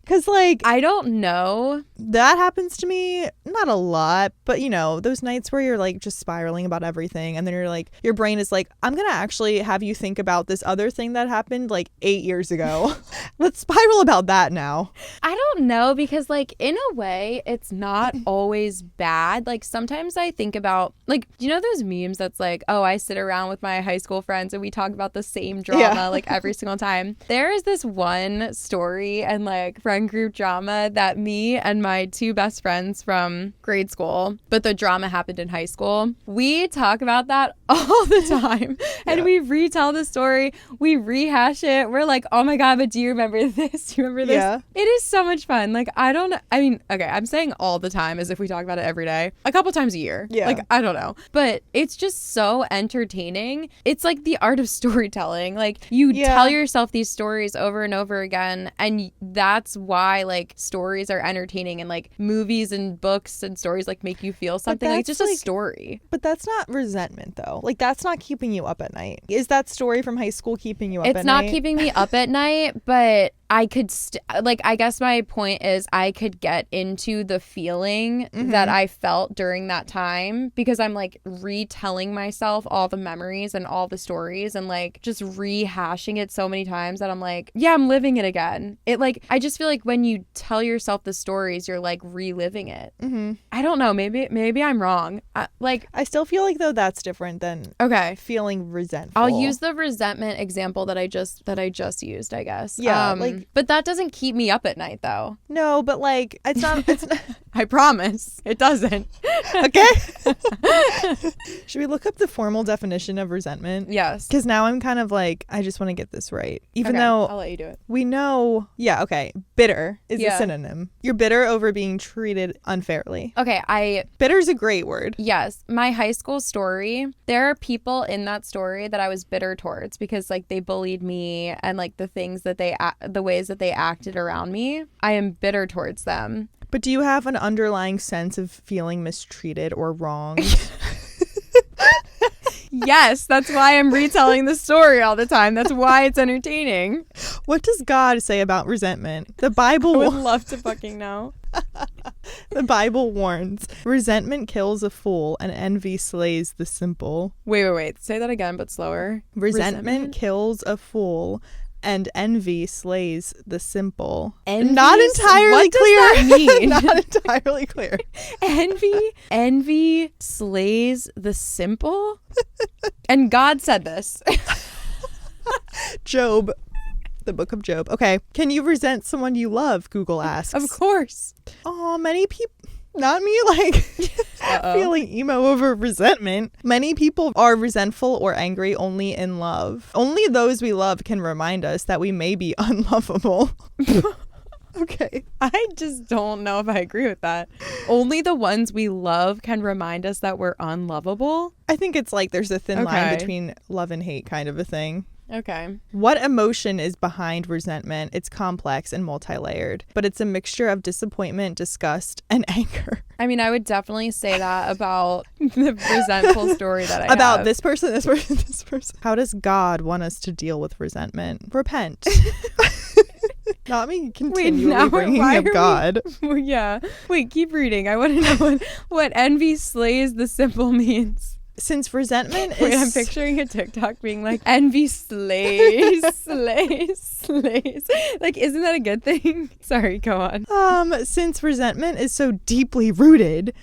Because, like... I don't know. That happens to me, not a lot, but, you know, those nights where you're, like, just spiraling about everything, and then you're, like, your brain is like, I'm gonna actually have you think about this other thing that happened, like, 8 years ago. Let's spiral about that now. I don't know, because, like, in a way, it's not always bad. Like, sometimes I think about, like, you know those memes that's like, oh, I sit around with my high school friends and we talk about the same drama, like, every single time. There is this one story and, like, friend group drama that me and my 2 best friends from grade school, but the drama happened in high school. We talk about that all the time. And we retell the story. We rehash it. We're like, oh my God, but do you remember this? Do you remember this? Yeah. It is so much fun. Like, I'm saying all the time as if we talk about it every day. A couple times a year. Yeah. Like, I don't know. But it's just so entertaining. It's like the art of storytelling. Like, you tell yourself these stories over and over again. And that's why, like, stories are entertaining, and like movies and books and stories like make you feel something. Like, it's just a story. But that's not resentment though. Like, that's not keeping you up at night. Is that story from high school keeping you up at night? It's not keeping me up at night, but I could I guess my point is I could get into the feeling that I felt during that time, because I'm like retelling myself all the memories and all the stories and like just rehashing it so many times that I'm like, yeah, I'm living it again. It like, I just feel like when you tell yourself the stories, you're like reliving it. I don't know. Maybe I'm wrong. I still feel like though that's different than feeling resentful. I'll use the resentment example that I just used, I guess. Yeah. But that doesn't keep me up at night though. No, but like it's not I promise it doesn't. Okay. Should we look up the formal definition of resentment? Yes. Because now I'm kind of like, I just want to get this right. Even though I'll let you do it. We know, bitter is a synonym. You're bitter over being treated unfairly. Okay, bitter's a great word. Yes. My high school story, there are people in that story that I was bitter towards because like they bullied me and like the ways that they acted around me. I am bitter towards them. But do you have an underlying sense of feeling mistreated or wronged? Yes, that's why I'm retelling the story all the time. That's why it's entertaining. What does God say about resentment? The Bible... I would love to fucking know. The Bible warns, resentment kills a fool and envy slays the simple. Wait. Say that again, but slower. Resentment kills a fool and envy slays the simple. Not entirely clear. What does that mean? Not entirely clear. Envy slays the simple? And God said this. Job. The book of Job. Okay. Can you resent someone you love? Google asks. Of course. Oh, many people... Not me, like, feeling emo over resentment. Many people are resentful or angry only in love. Only those we love can remind us that we may be unlovable. Okay. I just don't know if I agree with that. Only the ones we love can remind us that we're unlovable. I think it's like there's a thin line Okay. between love and hate kind of a thing. Okay. What emotion is behind resentment? It's complex and multi-layered, but it's a mixture of disappointment, disgust, and anger. I mean, I would definitely say that about the resentful story that I About have. this person, this person, this person. How does God want us to deal with resentment? Repent. Not me continually bringing up God. Yeah. Wait, keep reading. I want to know what envy slays the simple means. Since resentment Wait, I'm is... picturing a TikTok being like, envy slays, slays, slays. Like, isn't that a good thing? Sorry, go on. Since resentment is so deeply rooted,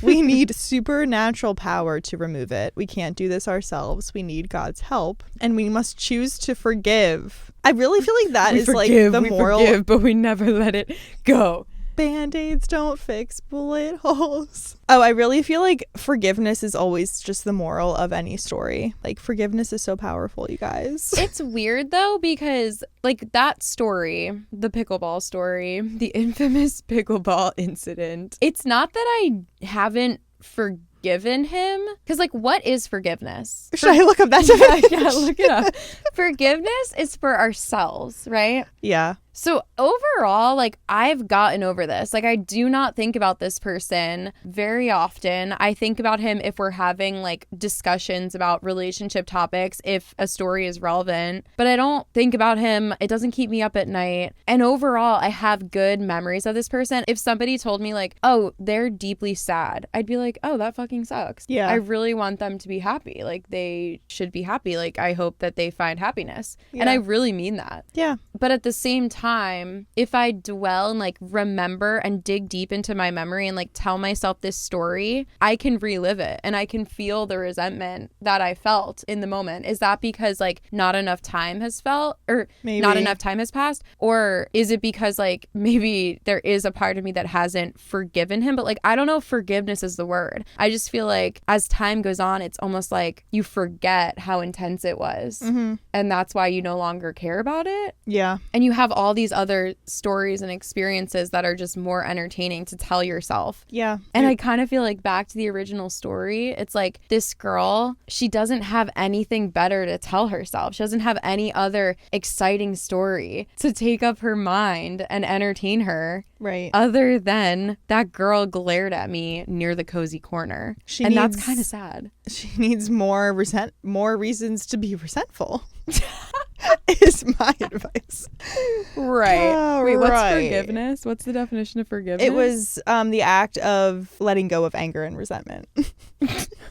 we need supernatural power to remove it. We can't do this ourselves. We need God's help, and we must choose to forgive. I really feel like that is like the moral. We forgive, but we never let it go. Band-aids don't fix bullet holes. Oh, I really feel like forgiveness is always just the moral of any story. Like, forgiveness is so powerful, you guys. It's weird, though, because, like, that story, the pickleball story, the infamous pickleball incident, it's not that I haven't forgiven him. Because, like, what is forgiveness? Should I look up that definition? Yeah, look it up. Forgiveness is for ourselves, right? Yeah. So overall, like, I've gotten over this. Like, I do not think about this person very often. I think about him if we're having, like, discussions about relationship topics, if a story is relevant. But I don't think about him. It doesn't keep me up at night. And overall, I have good memories of this person. If somebody told me, like, oh, they're deeply sad, I'd be like, oh, that fucking sucks. Yeah. I really want them to be happy. Like, they should be happy. Like, I hope that they find happiness. Yeah. And I really mean that. Yeah. But at the same time, if I dwell and like remember and dig deep into my memory and like tell myself this story, I can relive it and I can feel the resentment that I felt in the moment. Is that because like not enough time has felt or Maybe. Not enough time has passed? Or is it because like maybe there is a part of me that hasn't forgiven him? But like, I don't know if forgiveness is the word. I just feel like as time goes on, it's almost like you forget how intense it was. Mm-hmm. And that's why you no longer care about it. Yeah. And you have all these other stories and experiences that are just more entertaining to tell yourself. Yeah. And I kind of feel like back to the original story, it's like this girl, she doesn't have anything better to tell herself. She doesn't have any other exciting story to take up her mind and entertain her. Right. Other than that girl glared at me near the cozy corner. That's kind of sad. She needs more reasons to be resentful. Is my advice. Right. Oh, wait, what's right. forgiveness? What's the definition of forgiveness? It was the act of letting go of anger and resentment.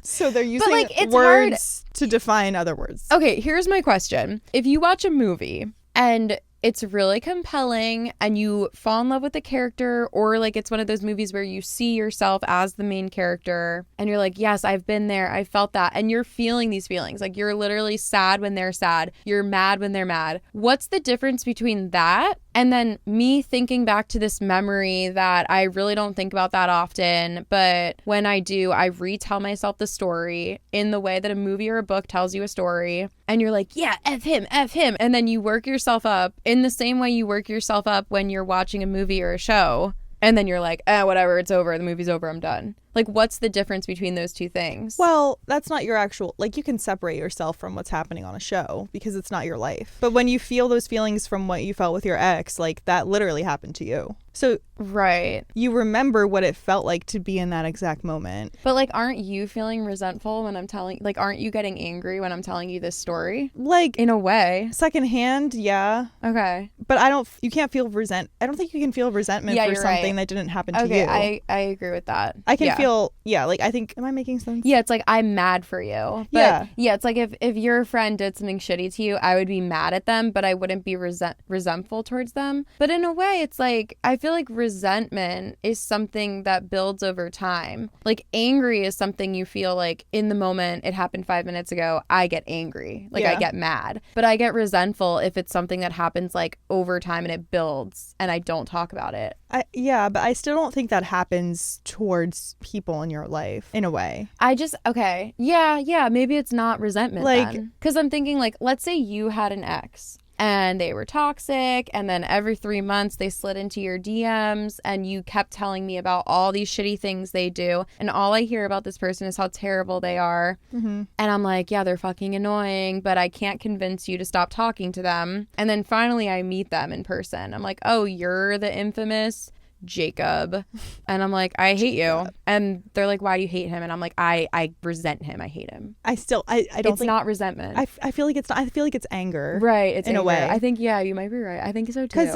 So they're using like, it's words to define other words. Okay, here's my question. If you watch a movie and it's really compelling and you fall in love with the character, or like it's one of those movies where you see yourself as the main character and you're like, yes, I've been there, I felt that, and you're feeling these feelings, like you're literally sad when they're sad, you're mad when they're mad. What's the difference between that and then me thinking back to this memory that I really don't think about that often, but when I do, I retell myself the story in the way that a movie or a book tells you a story, and you're like, yeah, F him, and then you work yourself up in the same way you work yourself up when you're watching a movie or a show, and then you're like, whatever, it's over, the movie's over, I'm done. Like, what's the difference between those two things? Well, that's not your actual, like, you can separate yourself from what's happening on a show because it's not your life. But when you feel those feelings from what you felt with your ex, like, that literally happened to you. So right. You remember what it felt like to be in that exact moment. But like, aren't you feeling resentful when I'm telling, like, aren't you getting angry when I'm telling you this story? Like, in a way. Secondhand, yeah. Okay. But you can't feel I don't think you can feel resentment for something that didn't happen to you. Okay, I agree with that. I can feel, like, I think, am I making sense? Yeah, it's like, I'm mad for you. But yeah, it's like if your friend did something shitty to you, I would be mad at them, but I wouldn't be resentful towards them. But in a way, it's like, I feel like resentment is something that builds over time. Like, angry is something you feel like in the moment, it happened 5 minutes ago, I get angry. Like, I get mad. But I get resentful if it's something that happens like over time and it builds and I don't talk about it. But I still don't think that happens towards people in your life in a way. Maybe it's not resentment, like, because I'm thinking, like, let's say you had an ex and they were toxic, and then every 3 months they slid into your DMs and you kept telling me about all these shitty things they do, and all I hear about this person is how terrible they are. And I'm like, yeah, they're fucking annoying, but I can't convince you to stop talking to them. And then finally I meet them in person. I'm like, oh, you're the infamous Jacob. And I'm like, I hate you. And they're like, why do you hate him? And I'm like, I resent him. I hate him. I don't it's think not resentment. I feel like it's not. I feel like it's anger. Right. It's in anger. a way. I think, yeah, you might be right. I think so too. Because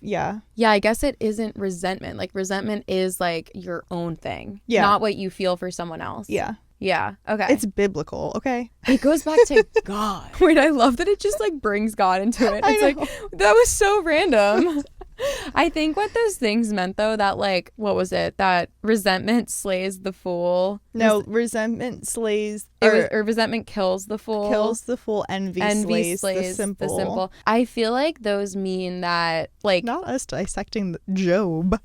yeah, I guess it isn't resentment. Like resentment is like your own thing. Yeah. Not what you feel for someone else. Yeah. Yeah. Okay. It's biblical. Okay. It goes back to God. Wait, I love that it just like brings God into it. It's like, that was so random. I think what those things meant though, that like, what was it? That resentment slays the fool. No, resentment slays or resentment kills the fool. Envy slays the simple. I feel like those mean that like, not us dissecting Job.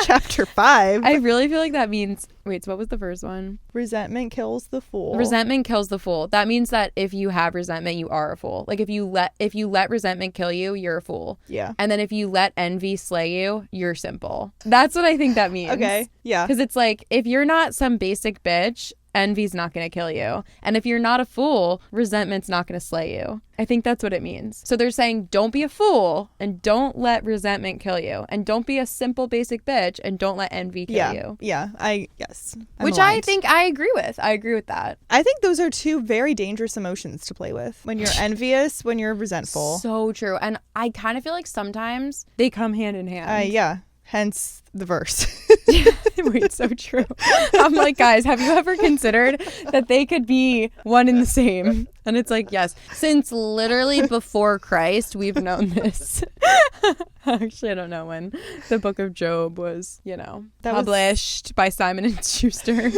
Chapter 5. I really feel like that means, wait, so what was the first one? Resentment kills the fool. Resentment kills the fool. That means that if you have resentment, you are a fool. Like if you let resentment kill you, you're a fool. Yeah. And then if you let envy slay you, you're simple. That's what I think that means. Okay. Yeah. Because it's like, if you're not some basic bitch, envy's not going to kill you. And if you're not a fool, resentment's not going to slay you. I think that's what it means. So they're saying, don't be a fool and don't let resentment kill you. And don't be a simple basic bitch and don't let envy kill you. Yeah. Yes. Which I think I agree with. I agree with that. I think those are two very dangerous emotions to play with. When you're envious, when you're resentful. So true. And I kind of feel like sometimes they come hand in hand. Yeah. Hence the verse. Wait, so true. I'm like, guys, have you ever considered that they could be one and the same? And it's like, yes. Since literally before Christ, we've known this. Actually, I don't know when the book of Job was, published by Simon and Schuster.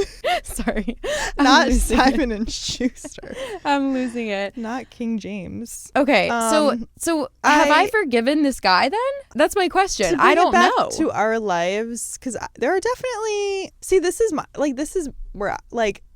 Sorry. Not Simon and Schuster. I'm losing it. Not King James. Okay, so have I forgiven this guy then? That's my question. I don't know. To our lives, because there are definitely, this is where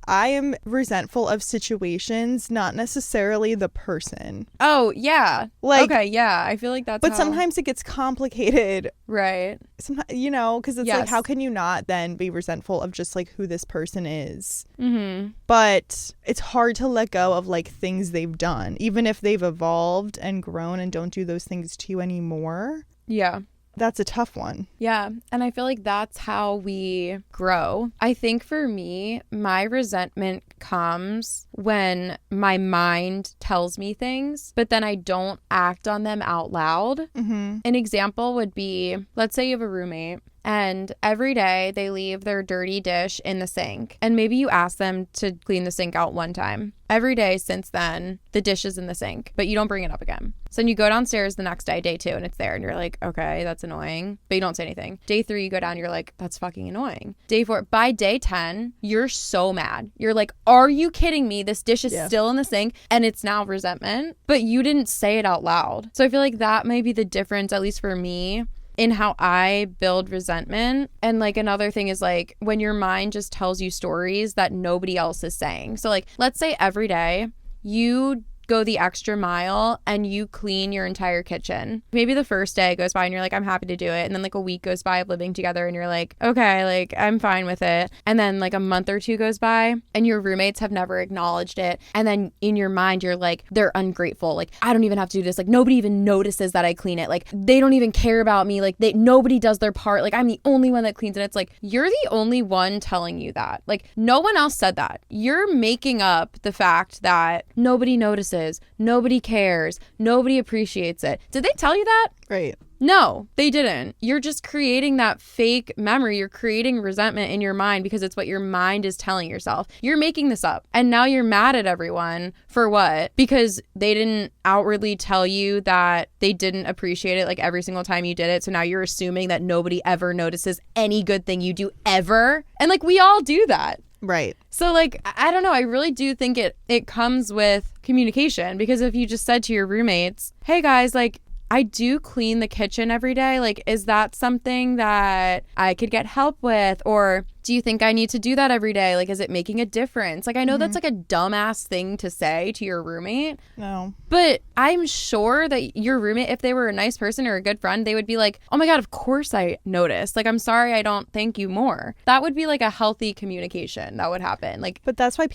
I am resentful of situations, not necessarily the person. Oh, yeah. Okay, yeah. I feel like that's But sometimes it gets complicated. Right. Sometimes, because it's like, how can you not then be resentful of just like who this person is? Mm-hmm. But it's hard to let go of like things they've done, even if they've evolved and grown and don't do those things to you anymore. Yeah. That's a tough one. Yeah. And I feel like that's how we grow. I think for me, my resentment comes when my mind tells me things, but then I don't act on them out loud. Mm-hmm. An example would be, let's say you have a roommate and every day they leave their dirty dish in the sink. And maybe you ask them to clean the sink out one time. Every day since then, the dish is in the sink, but you don't bring it up again. So then you go downstairs the next day, day 2, and it's there. And you're like, okay, that's annoying. But you don't say anything. Day 3, you go down, you're like, that's fucking annoying. Day 4, by day 10, you're so mad. You're like, are you kidding me? This dish is still in the sink. And it's now resentment. But you didn't say it out loud. So I feel like that may be the difference, at least for me, in how I build resentment. And like another thing is like when your mind just tells you stories that nobody else is saying. So like, let's say every day you go the extra mile and you clean your entire kitchen. Maybe the first day goes by and you're like, I'm happy to do it. And then like a week goes by of living together and you're like, okay, like I'm fine with it. And then like a month or 2 goes by and your roommates have never acknowledged it. And then in your mind, you're like, they're ungrateful. Like, I don't even have to do this. Like, nobody even notices that I clean it. Like, they don't even care about me. Like, nobody does their part. Like, I'm the only one that cleans it. It's like, you're the only one telling you that. Like, no one else said that. You're making up the fact that nobody notices. Nobody cares. Nobody appreciates it. Did they tell you that? Right. No, they didn't. You're just creating that fake memory. You're creating resentment in your mind because it's what your mind is telling yourself. You're making this up. And now you're mad at everyone for what? Because they didn't outwardly tell you that they didn't appreciate it like every single time you did it. So now you're assuming that nobody ever notices any good thing you do ever. And like we all do that. Right. So like, I don't know. I really do think it comes with communication, because if you just said to your roommates, hey guys, like I do clean the kitchen every day. Like, is that something that I could get help with? Or do you think I need to do that every day? Like, is it making a difference? Like, I know that's like a dumbass thing to say to your roommate. No. But I'm sure that your roommate, if they were a nice person or a good friend, they would be like, oh my God, of course I noticed. Like, I'm sorry I don't thank you more. That would be like a healthy communication that would happen. Like, but that's why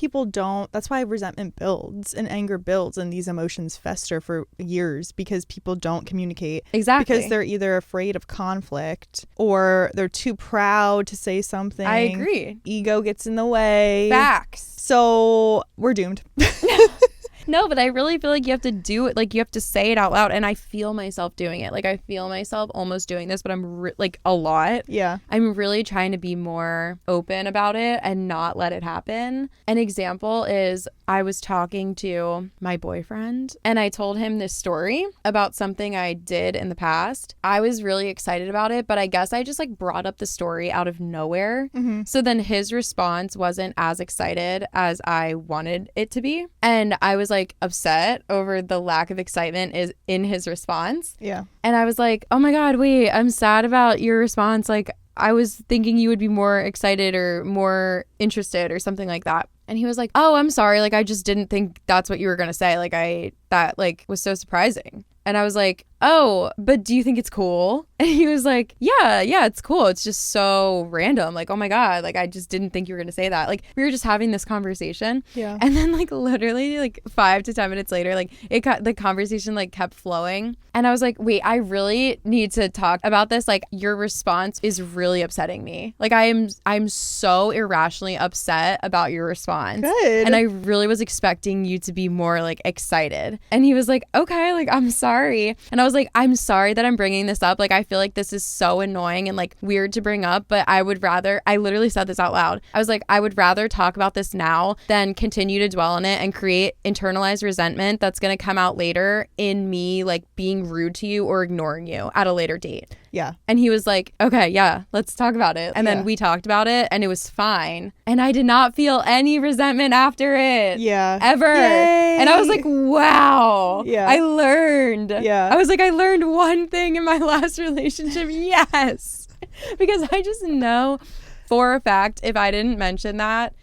that's why resentment builds and anger builds and these emotions fester for years, because people don't communicate. Exactly. Because they're either afraid of conflict or they're too proud to say something. I agree. Ego gets in the way. Facts. So we're doomed. No, but I really feel like you have to do it. Like, you have to say it out loud. And I feel myself doing it. Like, I feel myself almost doing this, but I'm like a lot. Yeah. I'm really trying to be more open about it and not let it happen. An example is I was talking to my boyfriend and I told him this story about something I did in the past. I was really excited about it, but I guess I just like brought up the story out of nowhere. So then his response wasn't as excited as I wanted it to be. And I was like upset over the lack of excitement is in his response. Yeah. And I was like, oh my God, wait, I'm sad about your response. Like, I was thinking you would be more excited or more interested or something like that. And he was like, oh, I'm sorry. Like, I just didn't think that's what you were going to say. Like, that like was so surprising. And I was like, oh, but do you think it's cool? And he was like, yeah, it's cool. It's just so random. Like, oh my God, like, I just didn't think you were going to say that. Like, we were just having this conversation. Yeah. And then like literally like 5 to 10 minutes later, like the conversation like kept flowing. And I was like, wait, I really need to talk about this. Like, your response is really upsetting me. Like, I'm so irrationally upset about your response. Good. And I really was expecting you to be more like excited. And he was like, okay, like, I'm sorry. And I was like, I'm sorry that I'm bringing this up. Like, I feel like this is so annoying and like weird to bring up, but I literally said this out loud. I was like, I would rather talk about this now than continue to dwell on it and create internalized resentment that's going to come out later in me like being rude to you or ignoring you at a later date. Yeah. And he was like, okay, yeah, let's talk about it. And then we talked about it and it was fine. And I did not feel any resentment after it. Yeah. Ever. Yay. And I was like, wow. Yeah. I learned. Yeah. I was like, I learned one thing in my last relationship. Yes. Because I just know for a fact, if I didn't mention that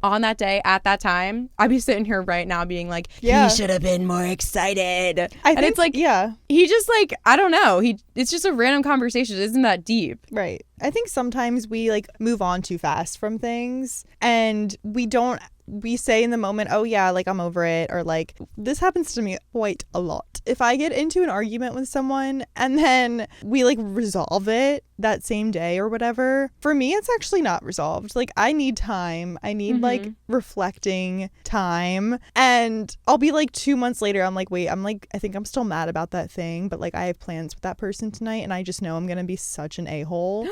on that day at that time, I'd be sitting here right now being like, he should have been more excited. And it's like, he just like, I don't know. It's just a random conversation. It isn't that deep. Right. I think sometimes we like move on too fast from things and we say in the moment, oh yeah, like I'm over it. Or like, this happens to me quite a lot. If I get into an argument with someone and then we like resolve it that same day or whatever, for me, it's actually not resolved. Like, I need time. I need like reflecting time. And I'll be like 2 months later, I'm like, wait, I think I'm still mad about that thing. But like, I have plans with that person tonight and I just know I'm going to be such an a-hole.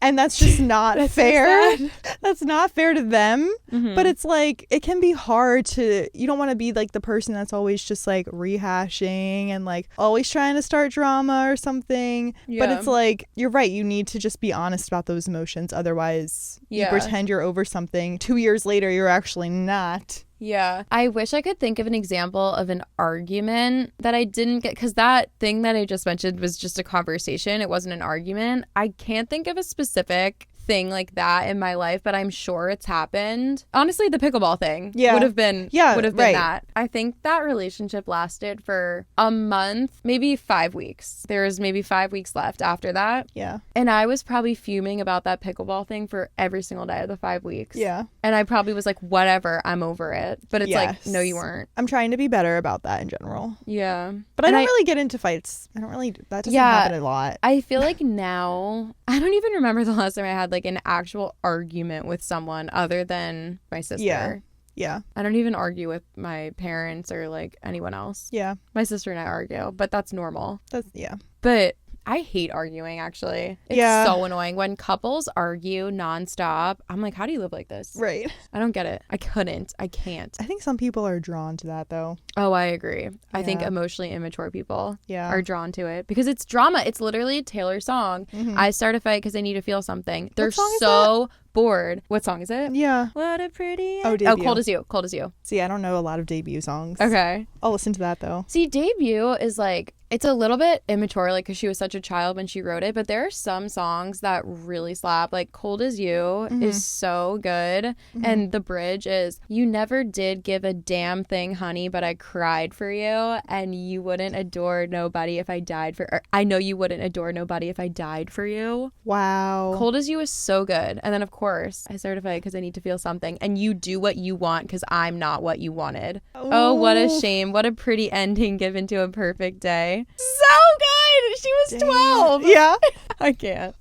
And that's just not fair. That's not fair to them. But it's like, it can be hard you don't want to be like the person that's always just like rehashing and like always trying to start drama or something. But it's like, you're right. You need to just be honest about those emotions. Otherwise, you pretend you're over something. 2 years later, you're actually not. Yeah. I wish I could think of an example of an argument that I didn't get, because that thing that I just mentioned was just a conversation. It wasn't an argument. I can't think of a specific thing like that in my life, but I'm sure it's happened. Honestly, the pickleball thing would have been that. I think that relationship lasted for a month, maybe 5 weeks. There was maybe 5 weeks left after that. Yeah. And I was probably fuming about that pickleball thing for every single day of the 5 weeks. Yeah. And I probably was like, whatever, I'm over it. But it's like, no, you weren't. I'm trying to be better about that in general. Yeah. But I don't really get into fights. That doesn't happen a lot. I feel like now, I don't even remember the last time I had like an actual argument with someone other than my sister. Yeah. I don't even argue with my parents or like anyone else. Yeah. My sister and I argue, but that's normal. Yeah. But I hate arguing, actually. It's so annoying. When couples argue nonstop, I'm like, how do you live like this? Right. I don't get it. I can't. I think some people are drawn to that, though. Oh, I agree. I think emotionally immature people are drawn to it because it's drama. It's literally Taylor's song. I start a fight because I need to feel something. They're so bored. What song is it? Yeah. What a pretty... Oh, Debut. Cold as You. Cold as You. See, I don't know a lot of Debut songs. Okay. I'll listen to that, though. See, Debut is like... It's a little bit immature, like, because she was such a child when she wrote it, but there are some songs that really slap. Like, Cold as You is so good. And the bridge is, you never did give a damn thing, honey, but I cried for you, and you wouldn't adore nobody if I died for... Or, I know you wouldn't adore nobody if I died for you. Wow. Cold as You is so good. And then, of course, I certify because I need to feel something. And you do what you want because I'm not what you wanted. Ooh. Oh, what a shame. What a pretty ending given to a perfect day. So good. She was 12. Yeah. I can't.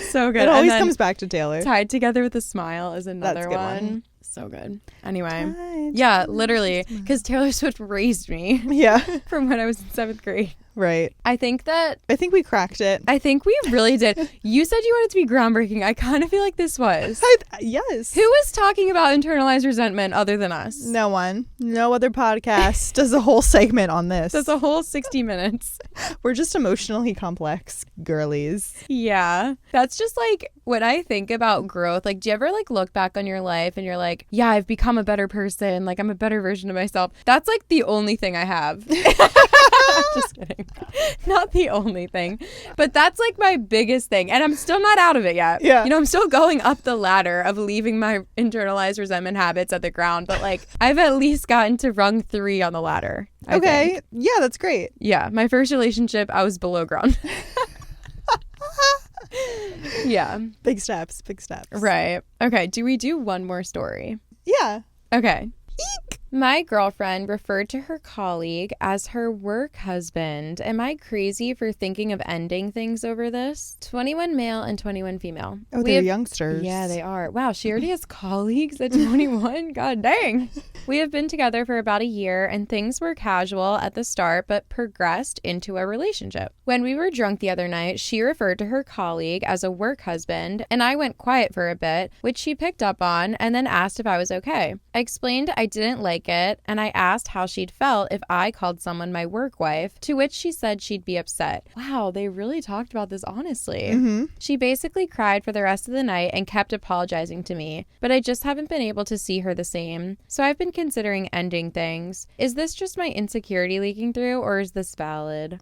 So good. It always and comes back to Taylor. Tied Together with a Smile is another one. So good. Anyway. Yeah, literally. Because Taylor Swift raised me. Yeah. From when I was in 7th grade. Right. I think we cracked it. I think we really did. You said you wanted to be groundbreaking. I kind of feel like this was. Yes. Who was talking about internalized resentment other than us? No one. No other podcast does a whole segment on this. Does a whole 60 minutes. We're just emotionally complex girlies. Yeah. That's just like when I think about growth. Like, do you ever like look back on your life and you're like, yeah, I've become a better person. Like, I'm a better version of myself. That's like the only thing I have. Just kidding. Not the only thing, but that's like my biggest thing, and I'm still not out of it yet. Yeah, I'm still going up the ladder of leaving my internalized resentment habits at the ground, but like I've at least gotten to rung 3 on the ladder. I think. Yeah, that's great. Yeah, my first relationship, I was below ground. Yeah, big steps. Right. Okay, do we do one more story? Yeah. Okay. Eek. My girlfriend referred to her colleague as her work husband. Am I crazy for thinking of ending things over this? 21 male and 21 female. Oh, they're youngsters. Yeah, they are. Wow, she already has colleagues at 21? God dang. We have been together for about a year, and things were casual at the start, but progressed into a relationship. When we were drunk the other night, she referred to her colleague as a work husband, and I went quiet for a bit, which she picked up on, and then asked if I was okay. I explained I didn't like it, and I asked how she'd felt if I called someone my work wife, to which she said she'd be upset. Wow, they really talked about this honestly. Mm-hmm. She basically cried for the rest of the night and kept apologizing to me, but I just haven't been able to see her the same. So I've been considering ending things. Is this just my insecurity leaking through, or is this valid?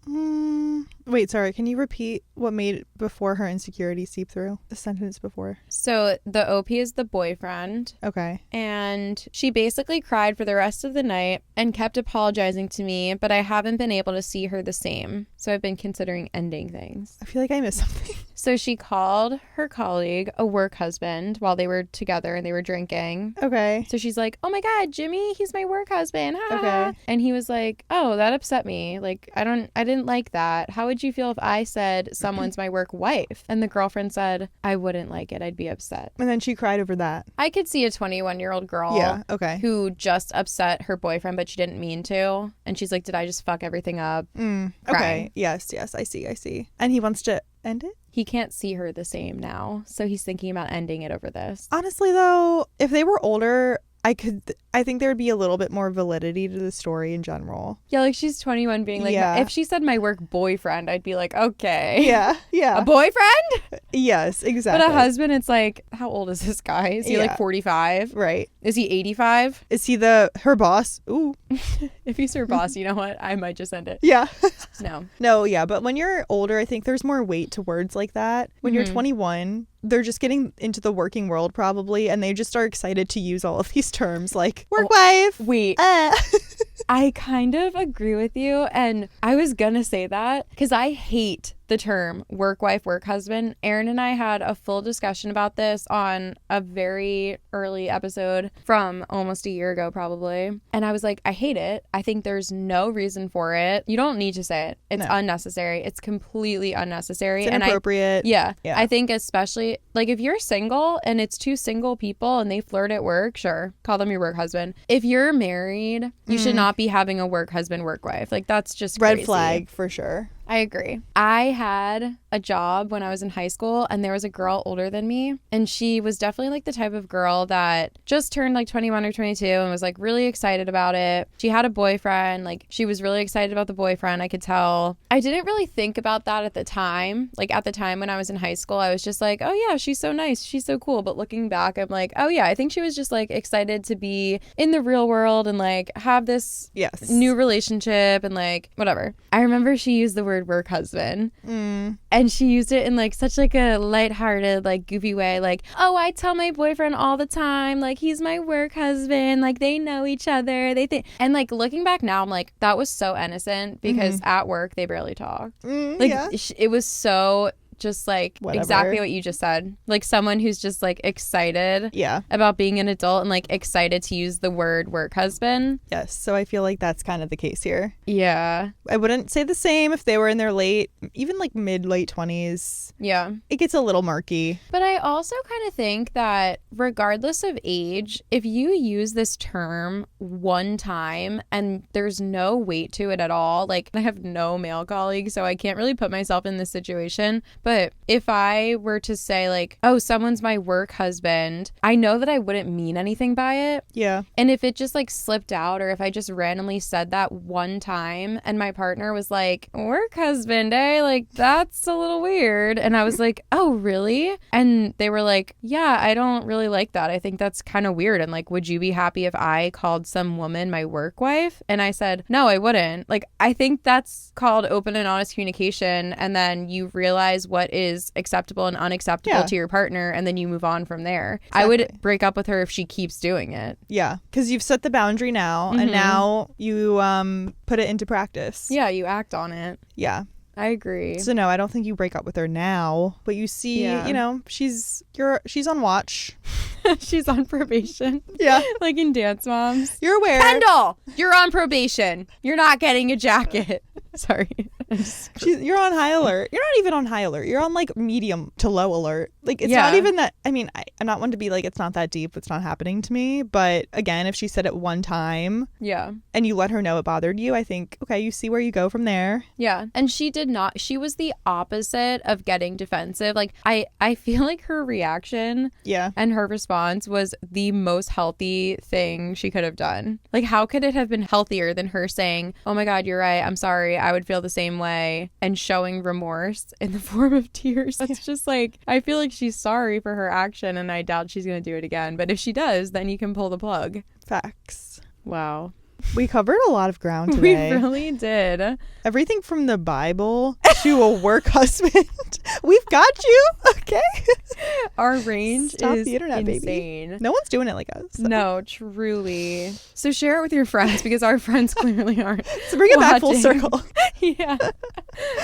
Wait, sorry. Can you repeat what made before her insecurity seep through? The sentence before. So the OP is the boyfriend. Okay. And she basically cried for the rest of the night and kept apologizing to me, but I haven't been able to see her the same. So I've been considering ending things. I feel like I missed something. So she called her colleague a work husband while they were together and they were drinking. Okay. So she's like, oh my God, Jimmy, he's my work husband. Ha. Okay. And he was like, oh, that upset me. Like, I didn't like that. How would you feel if I said someone's my work wife? And the girlfriend said, I wouldn't like it. I'd be upset. And then she cried over that. I could see a 21-year-old girl. Yeah. Okay. Who just upset her boyfriend, but she didn't mean to. And she's like, did I just fuck everything up? Okay. Yes. I see. And he wants to end it? He can't see her the same now. So he's thinking about ending it over this. Honestly, though, if they were older, I think there would be a little bit more validity to the story in general. Yeah, like she's 21 being like, if she said my work boyfriend, I'd be like, okay. Yeah. A boyfriend? Yes, exactly. But a husband, it's like, how old is this guy? Is he like 45? Right. Is he 85? Is he her boss? Ooh. If he's her boss, you know what? I might just end it. Yeah. No, yeah. But when you're older, I think there's more weight to words like that. When you're 21, they're just getting into the working world probably, and they just are excited to use all of these terms like work wife. Wait. I kind of agree with you, and I was gonna say that because I hate the term work wife, work husband. Aaron and I had a full discussion about this on a very early episode from almost a year ago probably, and I was like, I hate it. I think there's no reason for it. You don't need to say it. It's unnecessary. It's completely unnecessary. It's inappropriate. Yeah. I think especially like if you're single and it's two single people and they flirt at work, sure, call them your work husband. If you're married, you should not be having a work husband, work wife. Like that's just red crazy. flag for sure. I agree. I had a job when I was in high school, and there was a girl older than me, and she was definitely like the type of girl that just turned like 21 or 22 and was like really excited about it. She had a boyfriend. Like, she was really excited about the boyfriend. I could tell. I didn't really think about that at the time. Like, at the time when I was in high school, I was just like, oh yeah, she's so nice, she's so cool. But looking back, I'm like, oh yeah, I think she was just like excited to be in the real world and like have this new relationship and like whatever. I remember she used the word work husband, and she used it in like such like a lighthearted, like goofy way, like, oh, I tell my boyfriend all the time, like, he's my work husband, like, they know each other, they think. And like looking back now, I'm like, that was so innocent, because at work they barely talk. It was so just like exactly what you just said, like someone who's just like excited about being an adult and like excited to use the word work husband. Yes, so I feel like that's kind of the case here. Yeah, I wouldn't say the same if they were in their even like late 20s. Yeah, it gets a little murky. But I also kind of think that regardless of age, if you use this term one time and there's no weight to it at all, like, I have no male colleagues, so I can't really put myself in this situation, but if I were to say like, oh, someone's my work husband, I know that I wouldn't mean anything by it. Yeah. And if it just like slipped out, or if I just randomly said that one time and my partner was like, work husband, eh? Like, that's a little weird. And I was like, oh, really? And they were like, yeah, I don't really like that. I think that's kind of weird. And like, would you be happy if I called some woman my work wife? And I said, no, I wouldn't. Like, I think that's called open and honest communication. And then you realize what is acceptable and unacceptable to your partner, and then you move on from there. Exactly. I would break up with her if she keeps doing it. Yeah, because you've set the boundary now, and now you put it into practice. Yeah, you act on it. Yeah. I agree. So no, I don't think you break up with her now, but you see, you know, she's on watch. She's on probation. Yeah. Like in Dance Moms. You're aware. Kendall, you're on probation. You're not getting a jacket. Sorry. You're on high alert. You're not even on high alert. You're on like medium to low alert. Like, it's not even that. I mean, I'm not one to be like, it's not that deep, it's not happening to me. But again, if she said it one time, and you let her know it bothered you, I think, okay, you see where you go from there. Yeah. And she did not. She was the opposite of getting defensive. Like, I feel like her reaction and her response was the most healthy thing she could have done. Like, how could it have been healthier than her saying, oh my God, you're right, I'm sorry, I would feel the same way, and showing remorse in the form of tears. That's just like, I feel like she's sorry for her action, and I doubt she's going to do it again. But if she does, then you can pull the plug. Facts. Wow. We covered a lot of ground today. We really did. Everything from the Bible to a work husband. We've got you. Okay. Our range is the internet, insane. Baby. No one's doing it like us. So. No, truly. So share it with your friends, because our friends clearly aren't. So bring it back full circle. Yeah.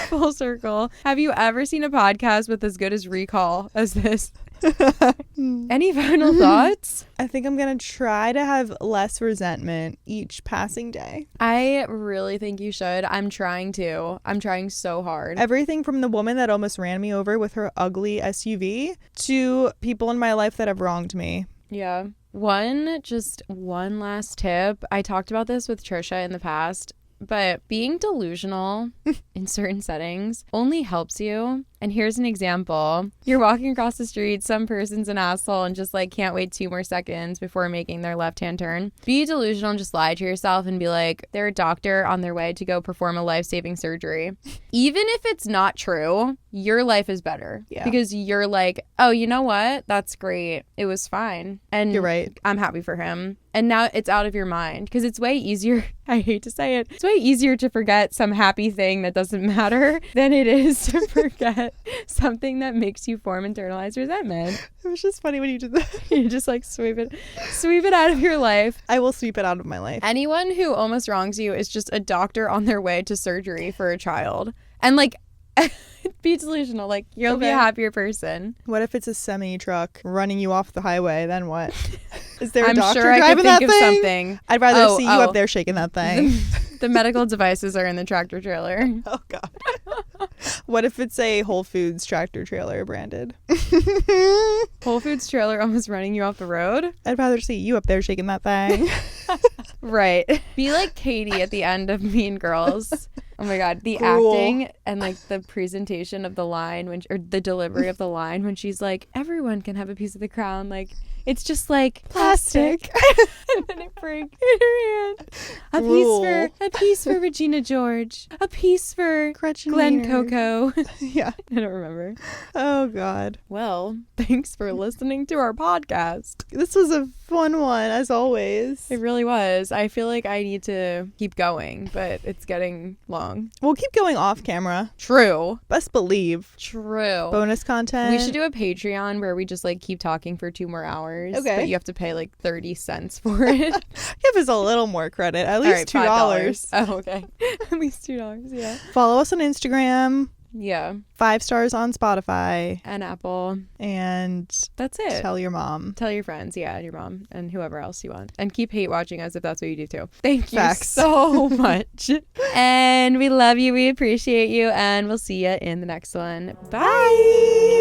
Full circle. Have you ever seen a podcast with as good as recall as this? Any final thoughts? I think I'm gonna try to have less resentment each passing day. I really think you should. I'm trying to. I'm trying so hard. Everything from the woman that almost ran me over with her ugly SUV to people in my life that have wronged me. Yeah. One last tip. I talked about this with Trisha in the past, but being delusional in certain settings only helps you. And here's an example. You're walking across the street, some person's an asshole and just like can't wait 2 more seconds before making their left-hand turn. Be delusional and just lie to yourself and be like, they're a doctor on their way to go perform a life-saving surgery. Even if it's not true, your life is better. Yeah. Because you're like, oh, you know what? That's great. It was fine. And you're right. I'm happy for him. And now it's out of your mind, because it's way easier. I hate to say it. It's way easier to forget some happy thing that doesn't matter than it is to forget something that makes you form internalized resentment. It was just funny when you did that. You just like sweep it out of your life. I will sweep it out of my life. Anyone who almost wrongs you is just a doctor on their way to surgery for a child. And like, be delusional. Like, you'll be a happier person. What if it's a semi-truck running you off the highway? Then what? Is there a I'm doctor sure I driving could think that of thing? something. I'd rather see you up there shaking that thing. The medical devices are in the tractor trailer. Oh, God. What if it's a Whole Foods tractor trailer branded? Whole Foods trailer almost running you off the road? I'd rather see you up there shaking that thing. Right. Be like Katie at the end of Mean Girls. Oh my God. The Cruel. acting and like the presentation of the line or the delivery of the line when she's like, everyone can have a piece of the crown. Like, it's just like plastic. And then it breaks in her hand. A piece for Regina George. A piece for Gretchen Glenn Wiener. Coco. Yeah. I don't remember. Oh, God. Well, thanks for listening to our podcast. This was a fun one, as always. It really was. I feel like I need to keep going, but it's getting long. We'll keep going off camera. True. Best believe. True. Bonus content. We should do a Patreon where we just like keep talking for 2 more hours. Okay. But you have to pay like 30 cents for it. Give us a little more credit. At least All right, $2. $5. Oh, okay. At least $2. Yeah. Follow us on Instagram. Yeah. 5 stars on Spotify. And Apple. And That's it. tell your mom. Tell your friends. Yeah. Your mom and whoever else you want. And keep hate watching us if that's what you do too. Thank you Facts. so much. And we love you. We appreciate you. And we'll see you in the next one. Bye.